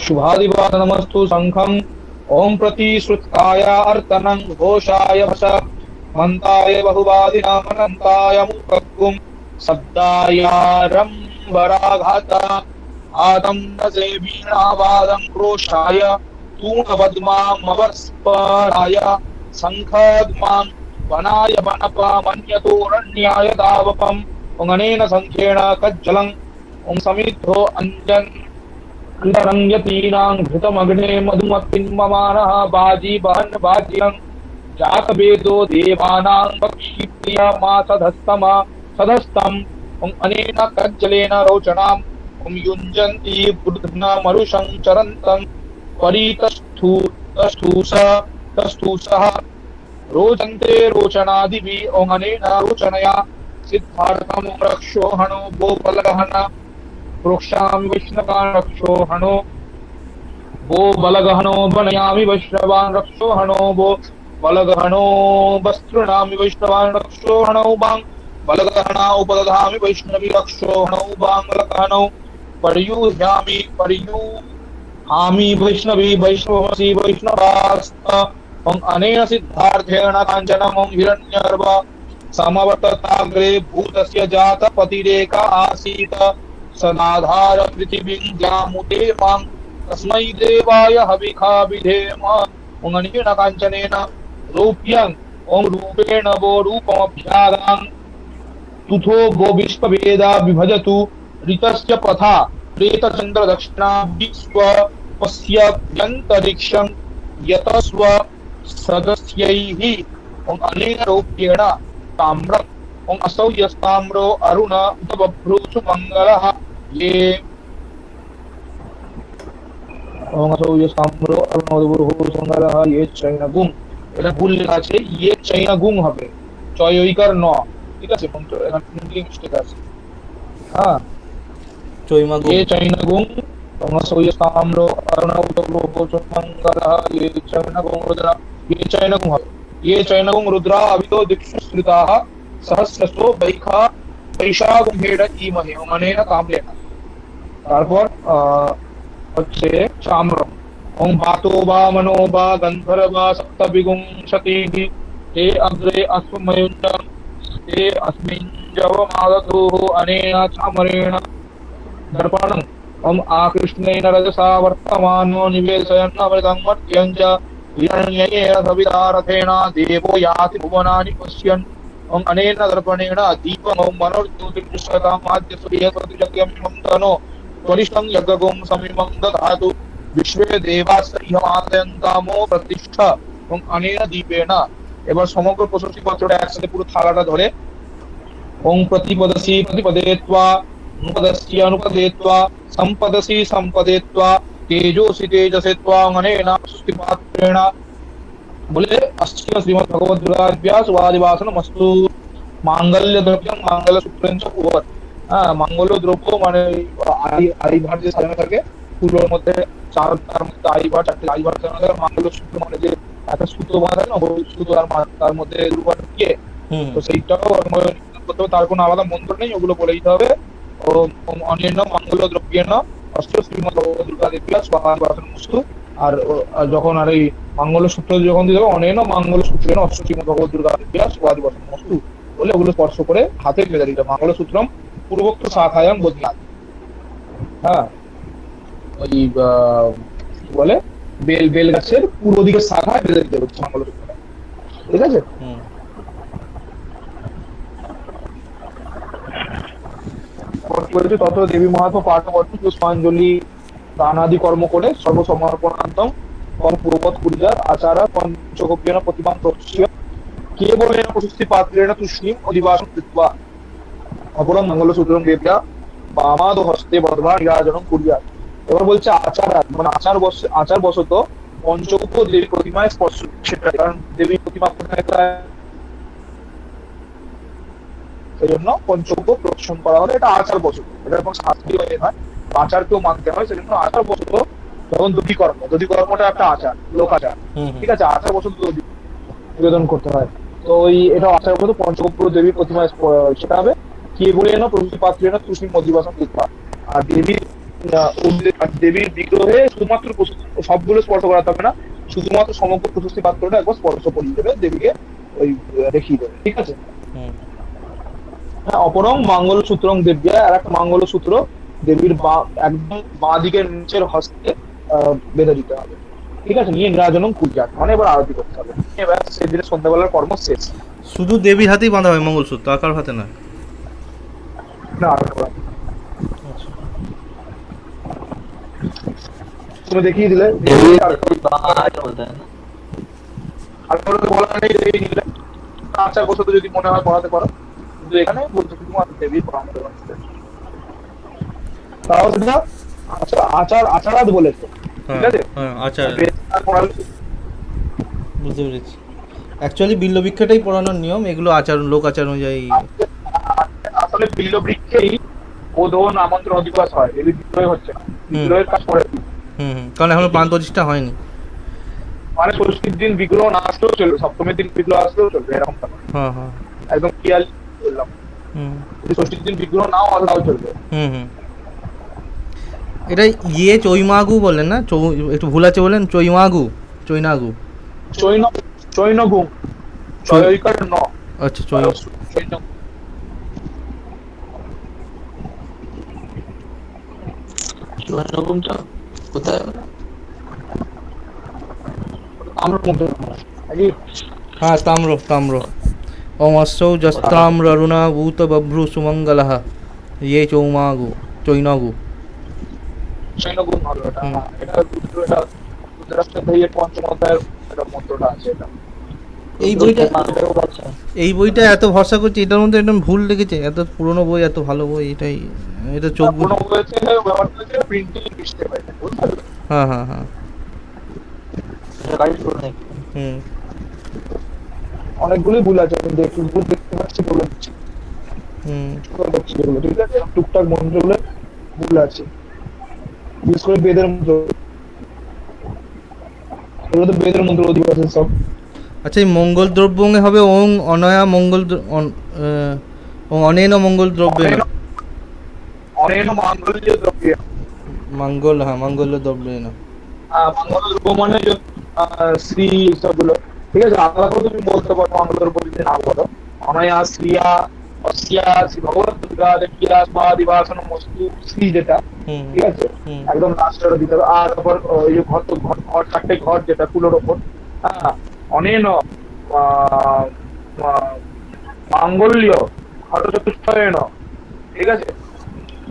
शुभादिवादनमस्तु शंखं ओम प्रतिश्रुताय अर्तनं घोषाय भस मंताय बहुवादिनामनन्ताय मुक्कुं शब्दायारंबराघात आदं नसे वीणावादं क्रोशाय तूणपद्मामवस्पराय शंखद्मां वनाय वनपा मन्यतोरण्याय दावपम् अनेन संख्येण कज्जलं ओम समिद्धो अंजन कृतरंगतीनां घृतमग्ने मधुमपिन्ममानः बाजी बहन् बाज्यं जातवेदो देवानां पक्षीप्रिया मा सधस्तमा सधस्तम् ओम अनेन कज्जलेन रोचनाम् ओम युञ्जन्ति बुद्धना मरुषं चरन्तं परितस्थूसः रोचन्ते रोचनादिभिः ओम अनेन रोचनया सिद्धार्थं रक्षोहणो वो बलगहन प्रोक्षामि वैष्णवान् रक्षोहणो वो बलगहनो बनयामि वैष्णवान् रक्षोहणो वो बलगहनो वस्त्रणामि वैष्णवान् रक्षोहणो बां बलगहना उपदधामि वैष्णवी रक्षोहणो बां बलगहनो पर्युहामि वैष्णवी वैष्णवसी वैष्णवास्त अनेन सिद्धार्थेन काञ्चनमं हिरण्यगर्भ समवर्तताग्रे भूतस्य जातपतिरेका आसीत् सदाधार पृथिवीं ग्रामुते मां तस्मै देवाय हविखा विधेम ओम अनेन काञ्चनेन रूप्यं ओम रूपेण वो रूपमभ्यादां तुथो वो विश्ववेदा विभजतु ऋतस्य पथा प्रेतचन्द्र दक्षिणा विश्व पश्यभ्यन्तरिक्षं यतस्व सदस्यैः ओम अनेन रूप्येण ताम्रम् ओम असौ यस्ताम्रो अरुण उत बभ्रूषु मंगलः ये ओम असौ यस्ताम्रो अरुण उत बभ्रूषु मंगलः ये চৈনগুং এটা ভুল লেখা আছে ये চৈনগুং হবে চয়ইকার ন ঠিক আছে কিন্তু এখানে ইংলিশ মিস্টেক আছে হ্যাঁ চৈমাগু ये চৈনগুং ओम असौ यस्ताम्रो अरुण उत बभ्रूषु मंगलः ये চৈনগুং रुद्र ये চৈনগুং হবে ये চৈনগুং रुद्र अभितो दिक्षु श्रिताः सहस्रसो বৈশাগুম্ভেড় ইমহে অনেন কামলেন তারপর হচ্ছে চাম্রম ওম বাতো বা মনো বা গন্ধর্বা সপ্তবিগুংশতিঃ তে অগ্রে অশ্বময়ুঞ্জং তে अस्मिन् जवमादधुः अनेन चामरेण दर्पणम् ओम आकृष्णेन रजसा वर्तमानो निवेशयन् अमृतं मर्त्यं च हिरण्येन सवितारथेन देवो याति भुवनानि पश्यन् ओम अनेन दर्पणेन दीपं ओम मनोर्ज्योतिर्दृश्यतां माद्यसूर्यप्रतिजग्यं तनो त्वरिष्ठं यज्ञगुं समिमं दधातु विश्वे देवास्यमादयन्तामो प्रतिष्ठा ओम अनेन दीपेन এবার সমগ্র প্রশস্তি পত্রটা একসাথে পুরো থালাটা ধরে ওম প্রতিপদসি প্রতিপদেত্বা অনুপদস্য অনুপদেত্বা সম্পদসি সম্পদেত্বা তেজোসি তেজসেত্বা অনেন প্রশস্তি পাত্রেণ बोले अस्ति श्रीमद् भगवद दुर्गाभ्यास वादिवासनमस्तु मांगल्य द्रव्यम मांगल्य सूत्रंच उभर मांगल्य द्रव्य মানে আই ভার যে সাজানো থাকে ফুলের মধ্যে চারটার মধ্যে আই ভার চারটে আই ভার সাজানো থাকে মাঙ্গল্য সূত্র মানে যে একটা সূত্র বাঁধা থাকে না ওই সূত্র তার মধ্যে রূপা ঢুকিয়ে তো সেইটাও করতে হবে তার কোনো আলাদা মন্ত্র নেই ওগুলো বলে দিতে হবে ও অন্যান্য মাঙ্গল্য দ্রব্যেন অস্ত্র শ্রীমদ্ ভগবদ দুর্গাভ্যাস वादिवासनमस्तु আর যখন আর এই মঙ্গল সূত্র যখন দিতে হবে অনেন মঙ্গল সূত্রেন অষ্টমী ভগবদ দুর্গাভ্যাস वादिवासनमस्तु বলে ওগুলো স্পর্শ করে হাতে বেঁধে দিতে মঙ্গল সূত্রম পূর্বোক্ত শাখায়াং বদনাত হ্যাঁ ওই বলে বেল গাছের পূর্ব দিকের শাখায় বেঁধে দিতে হবে মঙ্গল সূত্র ঠিক আছে তত দেবী মহাত্মা পাঠ করতে পুষ্পাঞ্জলি দানাদি কর্ম করে সর্বসমর্পণান্তম পূর্ববৎ পূজার আচারা পঞ্চগোপ্যেন প্রতিমাং প্রক্ষ্য কেবলেন প্রশস্তি পাত্রেণ তুষ্ণীম অধিবাসন কৃত্বা অপরম মঙ্গলসূত্রম দেব্যা বামাদ হস্তে বর্ধমান নিরাজনম কুর্যাৎ এবার বলছে আচার মানে আচার বশত পঞ্চগোপ্য দেবী প্রতিমায় স্পর্শ সেটা কারণ দেবী প্রতিমা সেই জন্য পঞ্চগোপ্য প্রদর্শন করা হলে এটা আচার বশত এটা কোনো শাস্ত্রীয় নয় আচারকেও মানতে হয় সেজন্য আচার বশত যখন দধি কর্মটা একটা আচার লোকাচার ঠিক আছে আচার বশত নিবেদন করতে হয় তো ওই এটা আচার বশত পঞ্চগোপ্য দেবী প্রতিমায় সেটা হবে কে বলে এনো প্রভৃতি পাত্রে না তুষ্ণী অধিবাসন কৃত্বা আর দেবী দেবীর বিগ্রহে শুধুমাত্র সবগুলো স্পর্শ করাতে হবে না, শুধুমাত্র সমগ্র প্রশস্তি পাত্রটা একবার স্পর্শ করিয়ে দেবে, দেবীকে ওই দেখিয়ে দেবে, ঠিক আছে। হ্যাঁ, অপরং মঙ্গলসূত্রং দেব্যা, আর একটা মঙ্গলসূত্র দেবীর একদম বাঁ দিকের নিচের হস্তে বেঁধে দিতে হবে, ঠিক আছে। নিয়ে নিরাজনম পূজা, মানে এবার আরতি করতে হবে, এবার সেদিনের সন্ধ্যাবেলার কর্ম শেষ। শুধু দেবীর হাতেই বাঁধা হয় মঙ্গলসূত্র, আর কারোর হাতে না? না, তুমি দেখিয়ে দিলে বলা নেই দেবী নিলে, আচার বসতে যদি মনে হয় পড়াতে পারো, কিন্তু এখানে বলছে শুধুমাত্র দেবীর পড়াতে পারছে। তাও সেটা আচার আচারাত বলেছে, ঠিক আছে। আচার বুঝতে পেরেছি। অ্যাকচুয়ালি বিল্ল বৃক্ষটাই পড়ানোর নিয়ম, এগুলো আচার, লোক আচার অনুযায়ী। আসলে বিল্ল বৃক্ষেই বোধন আমন্ত্রণ অধিবাস হয়, এই বিদ্রোহ হচ্ছে না, বিদ্রোহের কাজ করে। কারণ এখনো প্রাণ প্রতিষ্ঠা হয়নি, মানে ষষ্ঠীর দিন বিগ্রহ না আসলেও চলবে, সপ্তমীর দিন বিগ্রহ আসলেও চলবে, এরকম একদম ক্লিয়ার বললাম। ষষ্ঠীর দিন বিগ্রহ নাও আসলেও চলবে। এটা চৈমাগু বলেন না? একটু ভুল আছে বলেন, চৈমাগু, চৈনাগু, চৈনগু, চৈকার ন। আচ্ছা, চৈনগুমটা কোথায়? হ্যাঁ, তাম্র। অমস্যৌ জস্তাম্র অরুণা ভূত বভ্রু সুমঙ্গলঃ ইয়ে চৌমাগু, চৈনগু। এই বইটা এত ভরসা করছি, এটার মধ্যে একদম ভুল লিখেছে। এত পুরনো বই, এত ভালো বই, এটা চোখ। হ্যাঁ। অনেকগুলোই ভুল আছে, আমি দেখতে পাচ্ছি, বলে দিচ্ছি। ঠিক আছে, টুকটাক মন্ত্রগুলো ভুল আছে, বিশেষ করে বেদের মন্ত্র, এগুলো তো বেদের মন্ত্র অধিবাস সব। আচ্ছা, এই মঙ্গল দ্রব্যে হবে ওং অনয়া মঙ্গল, অনেন মঙ্গল দ্রব্যে, অনেন মাঙ্গল্য দ্রব্য, মঙ্গল, হ্যাঁ, মঙ্গল্য দ্রব্যে না, মঙ্গল দ্রব্য মানে শ্রী সবগুলো, ঠিক আছে। আলাদা করে তুমি বলতে পারো, মঙ্গল দ্রব্য যদি না বলো, অনয়া শ্রিয়া অস্যা শ্রী ভগবত দুর্গা দেখিয়া স্বাদিবাসন মস্তু শ্রী, যেটা ঠিক আছে, একদম লাস্টটা দিতে হবে। আর তারপর ওই যে ঘর চারটে ঘর যেটা কুলোর ওপর, হ্যাঁ, অনেন মাঙ্গল্য ঘট চতুষ্টয়েন, ঠিক আছে।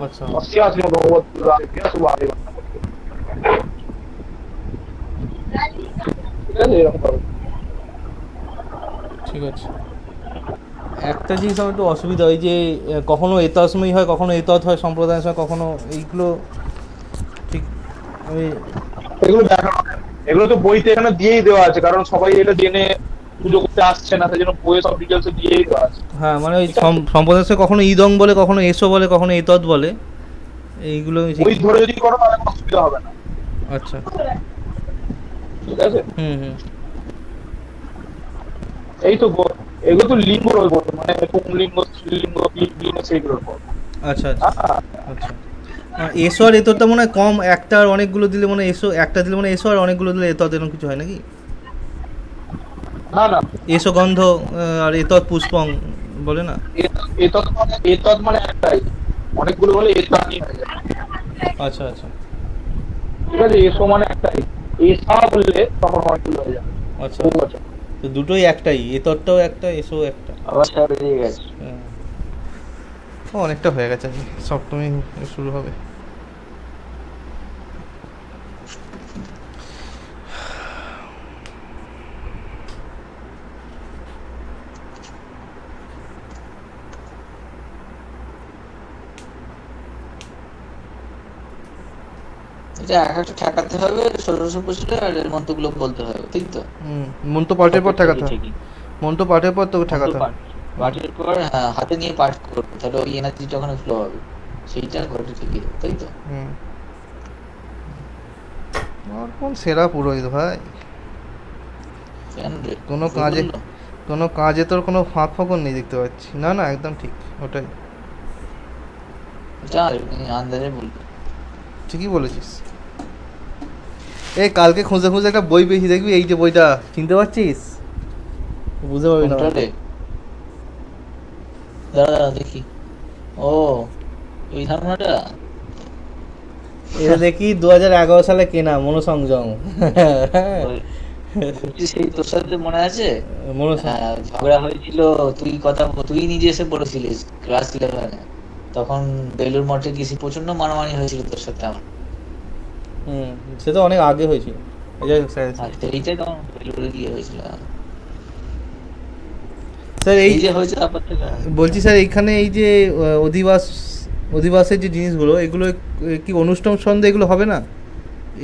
আচ্ছা, অস্যা শ্রী ভগবত দুর্গা দেখিয়া স্বাদিবাসন, ঠিক আছে, এরকম হবে। ঠিক আছে। একটা জিনিস আমার একটু অসুবিধা হয় যে কখনো এতসময় হয়, কখনো এতৎ হয় সম্প্রদায়ের সময়, কখনো এইগুলো ঠিক আমি এগুলো তো বইতে এখানে দিয়েই দেওয়া আছে, কারণ সবাই এটা জেনে পুজো করতে আসছে না, সেই জন্য বইয়ে সব ডিটেলস দিয়েই দেওয়া আছে। হ্যাঁ, মানে ওই সম্প্রদায়ের সময় কখনো ইদং বলে, কখনো এসো বলে, কখনো এতৎ বলে, এইগুলো ওই ধরে যদি করো তাহলে অসুবিধা হবে না। আচ্ছা, ঠিক আছে। এই তো এগুলো তো লিঙ্গর উপর, মানে পুংলিঙ্গ, স্ত্রীলিঙ্গ, লিঙ্গ, সেইগুলোর উপর। আচ্ছা। এসো আর এতৎটা মনে হয় কম, একটা আর অনেকগুলো দিলে মনে হয় এসো, একটা দিলে মনে হয় এসো আর অনেকগুলো দিলে এতৎ, এরকম কিছু হয় নাকি? না, এসো গন্ধ আর এতৎ পুষ্পং বলে না? এতৎ মানে একটাই, অনেকগুলো হলে এতৎই হয়ে যায়। আচ্ছা, ঠিক আছে, এসো মানে একটাই, এসা বললে তখন অনেকগুলো হয়ে যাবে। আচ্ছা, তো দুটোই একটাই, এতৎটাও একটা, এসো একটা। আচ্ছা, বেরিয়ে গেছে। অনেকটা হয়ে গেছে, সপ্তমী শুরু হবে। এটা একটা ঠেকাতে হবে, 1625 আর এর মন্ত্রগুলো বলতে হবে, ঠিক তো? মন্ত্র পাঠের পর ঠেকাতে হবে, মন্ত্র পাঠের পর তোকে ঠেকাতে হবে, পাঠের পর হাতে নিয়ে পাঠ করবে, তাহলে ওই এনার্জি যখন ফ্লো হবে সেইটা ঘটে, ঠিকই, তাই তো? আর কোন সেরা পুরোহিত ভাই, কোনো কাজে তোর কোনো ফাঁক ফোকর নেই দেখতে পাচ্ছি। না, একদম ঠিক, ওটাই আন্দাজে বলবে। ঠিকই বলেছিস। এই কালকে খুঁজে খুঁজে একটা বই পেয়েছি, দেখবি এই যে বইটা, চিনতে পারছিস? বুঝতে পারবি না। কোনটা রে? দাঁড়া দেখি। ও ওই ধারণাটা এটা দেখি 2011 সালে কেনা, মনোসংযম। বলছি, সেই তোর সাথে মনে আছে মনোসংযম। ঝগড়া হয়েছিল, তুই নিজে এসে পড়েছিলিস ক্লাস 11-এ, তখন বেলুর মঠে গেছি, প্রচন্ড মারামারি হয়েছিল তোর সাথে আমার। সে তো অনেক আগে হয়েছিল। এইটাই তখন বেলুরে গিয়ে হয়েছিল। স্যার এই যে হয়েছে তারপর থেকে বলছি স্যার, এইখানে এই যে অধিবাসের যে জিনিসগুলো, এগুলো কি অনুষ্ঠান ছন্দ এগুলো হবে না?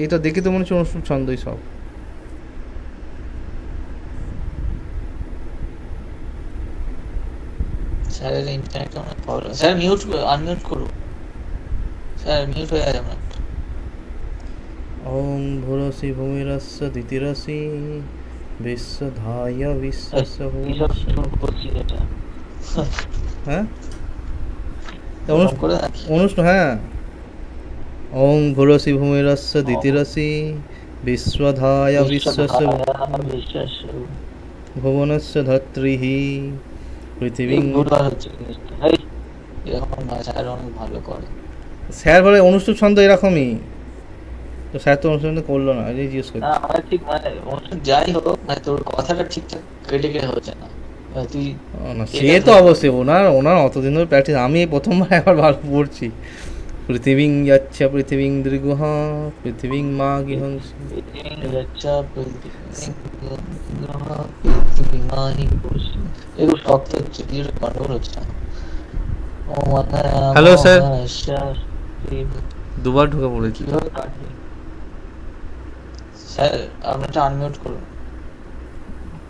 এটা দেখে তো মনে হচ্ছে অনুষ্ঠান ছন্দই সব। স্যারের ইন্টারনেট অনেক প্রবলেম। স্যার আনমিউট করুন, স্যার মিউট হয়ে যাবে না। ওম ভুরসি ভূমিরস্য দিতিরসি বিশ্বধায় বিশ্বস্য এইসব শুরু করছি এটা। হ্যাঁ ওরকম করে নাকি? অনুষ্ঠান, হ্যাঁ। ওম ভুরসি ভূমিরস্য দিতিরসি বিশ্বধায় বিশ্বস্য ভুবনস্য ধত্রিঃ পৃথিবী। এরকম না, স্যার অনেক ভালো করে। স্যার বলে অনুষ্ঠান ছন্দ এরকমই, তো স্যার তো অনুষ্ঠান করলো না, এই জিজ্ঞেস করি। না, আমার ঠিক মানে অনুষ্ঠান যাই হোক, মানে তোর কথাটা ঠিকঠাক কেটে কেটে হচ্ছে না। তুই না সে তো অবশ্যই, ওনার অতদিন ধরে প্র্যাকটিস, আমি এই প্রথমবার একবার ভালো পড়ছি। পৃথিবীং যাচ্ছে পৃথিবীং দীর্ঘ পৃথিবীং মা গৃহংস। এগুলো শক্ত হচ্ছে, কিছুটা কন্ট্রোল হচ্ছে না। হ্যালো স্যার, দুবার ঢুকে পড়েছি। কিভাবে কাটবে? স্যার আপনারটা আনমিউট করুন,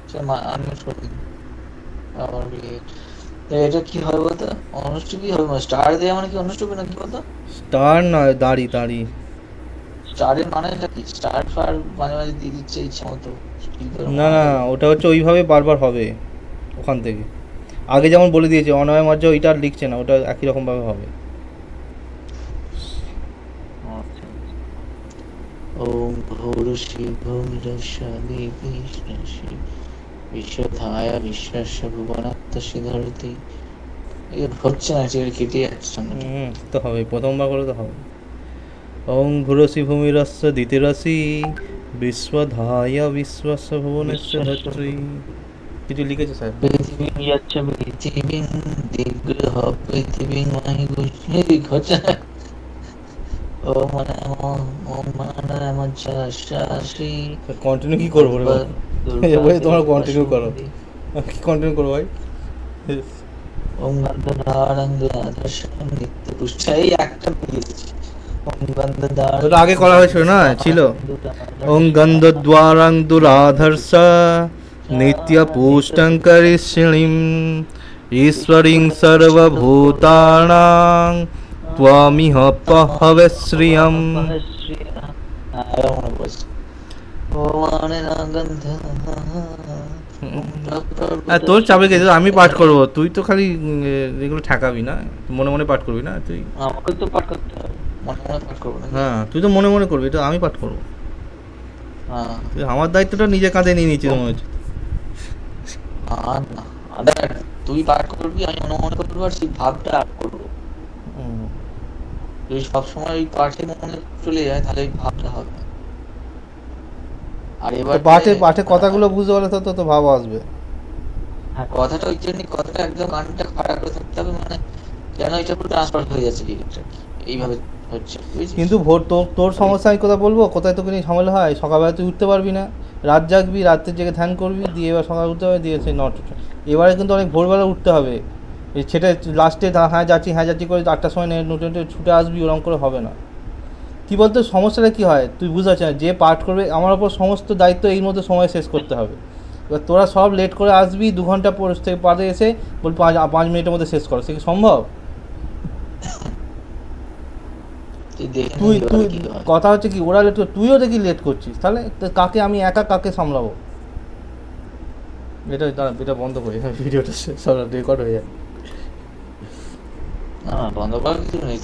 স্যার আনমিউট করুন। আবার এটা কি হয় বলতো? অনুষ্ঠিত কি হবে? স্টার দেওয়া মানে কি অনুষ্ঠিত নাকি বলতো? স্টার নয়, দাড়ি। স্টারের মানেটা কি? স্টার ফার মাঝে মাঝে দিয়ে দিচ্ছে ইচ্ছা মতো। না, ওটা হচ্ছে ওইভাবে বারবার হবে ওখান থেকে। আগে যেমন বলে দিয়েছে অনয় মজ্জ, ওইটা আর লিখছে না, ওটা একই রকমভাবে হবে। ওম ভৌরসি ভৌমিরস্যাদি বিষ্ণুষি বিশ্বধায় বিশ্বাস্য ভুবনাত্মসি ধরতি। হচ্ছে না, সেটা কেটে যাচ্ছে। তো হবে, প্রথমবার করে তো হবে। ওং ভুরসি ভূমিরস্য দিতিরসি বিশ্বধায় বিশ্বস্য ভুবনস্য ধত্রী। কিছু লিখেছে স্যার? পৃথিবী যাচ্ছে পৃথিবী দিগ্রহ পৃথিবী মাহি হচ্ছে না। ও মানে আমার শাসি কন্টিনিউ কি করবো রে ভাই? তোমরা কন্টিনিউ করো, কি কন্টিনিউ করবো ভাই? ওম গন্ধধারঙ্গ আদর্শন নিত্য পুষ্টি, এই একটা দিয়েছি। ওম গন্ধধার, ওটা আগে করা হয়েছিল না, ছিল। ওং গন্ধদ্বারাং দুরাধর্ষ নিত্য পুষ্টং করিষ্যিণীম ঈশ্বরীং সর্বভূতানাং ত্বমিহ পহবে শ্রিয়ম। তোর চাপে গেছে, আমি পাঠ করবো, তুই তো খালি এগুলো ঠেকাবি না, মনে মনে পাঠ করবি না তুই। আমাকে তো পাঠ করতে হবে, মনে মনে পাঠ করবো না। হ্যাঁ, তুই তো মনে মনে করবি, তো আমি পাঠ করবো। তুই আমার দায়িত্বটা নিজে কাঁধে নিয়ে নিচ্ছিস মনে হচ্ছে। তুই পাঠ করবি, আমি মনে মনে করবো, আর সেই ভাবটা আপ করবো। যদি সবসময় ওই পাঠে মনে চলে যায়, তাহলে ওই ভাবটা হবে। আর এবার পাঠে কথাগুলো বুঝতে পারলে তো ভাব আসবে। হ্যাঁ, কথাটা ওই জন্য, কথাটা একদম কানটা খাড়া করে থাকতে হবে, মানে যেন এটা পুরো ট্রান্সফার হয়ে যাচ্ছে ডিরেক্ট, এইভাবে হচ্ছে। কিন্তু তোর সমস্যা আমি কোথায় বলবো, কোথায় তোকে নিয়ে ঝামেলা হয়? সকালবেলা তুই উঠতে পারবি না, রাত জাগবি, রাত্রের জেগে ধ্যান করবি, দিয়ে এবার সকালে উঠতে হবে, দিয়ে সেই এবারে কিন্তু অনেক ভোরবেলা উঠতে হবে। সেটা লাস্টে হ্যাঁ যাচ্ছি করে 8টার সময় নতুন ছুটে আসবি, ওরকম করে হবে না। কী বলতো, সমস্যাটা কী হয় তুই বুঝতে পারছিস না। যে পাঠ করবে, আমার ওপর সমস্ত দায়িত্ব এই মধ্যে সময় শেষ করতে হবে। এবার তোরা সব লেট করে আসবি, 2 ঘন্টা পর থেকে পাঠে এসে বলবি 5 মিনিটের মধ্যে শেষ করো, সে কি সম্ভব? তুই কথা হচ্ছে কি, ওরা লেট, তুইও দেখি লেট করছিস, তাহলে কাকে আমি একা কাকে সামলাবো? এটা বন্ধ করি, ভিডিওটা সব রেকর্ড হয়ে যায়। বন্ধ করার কিছু নেই,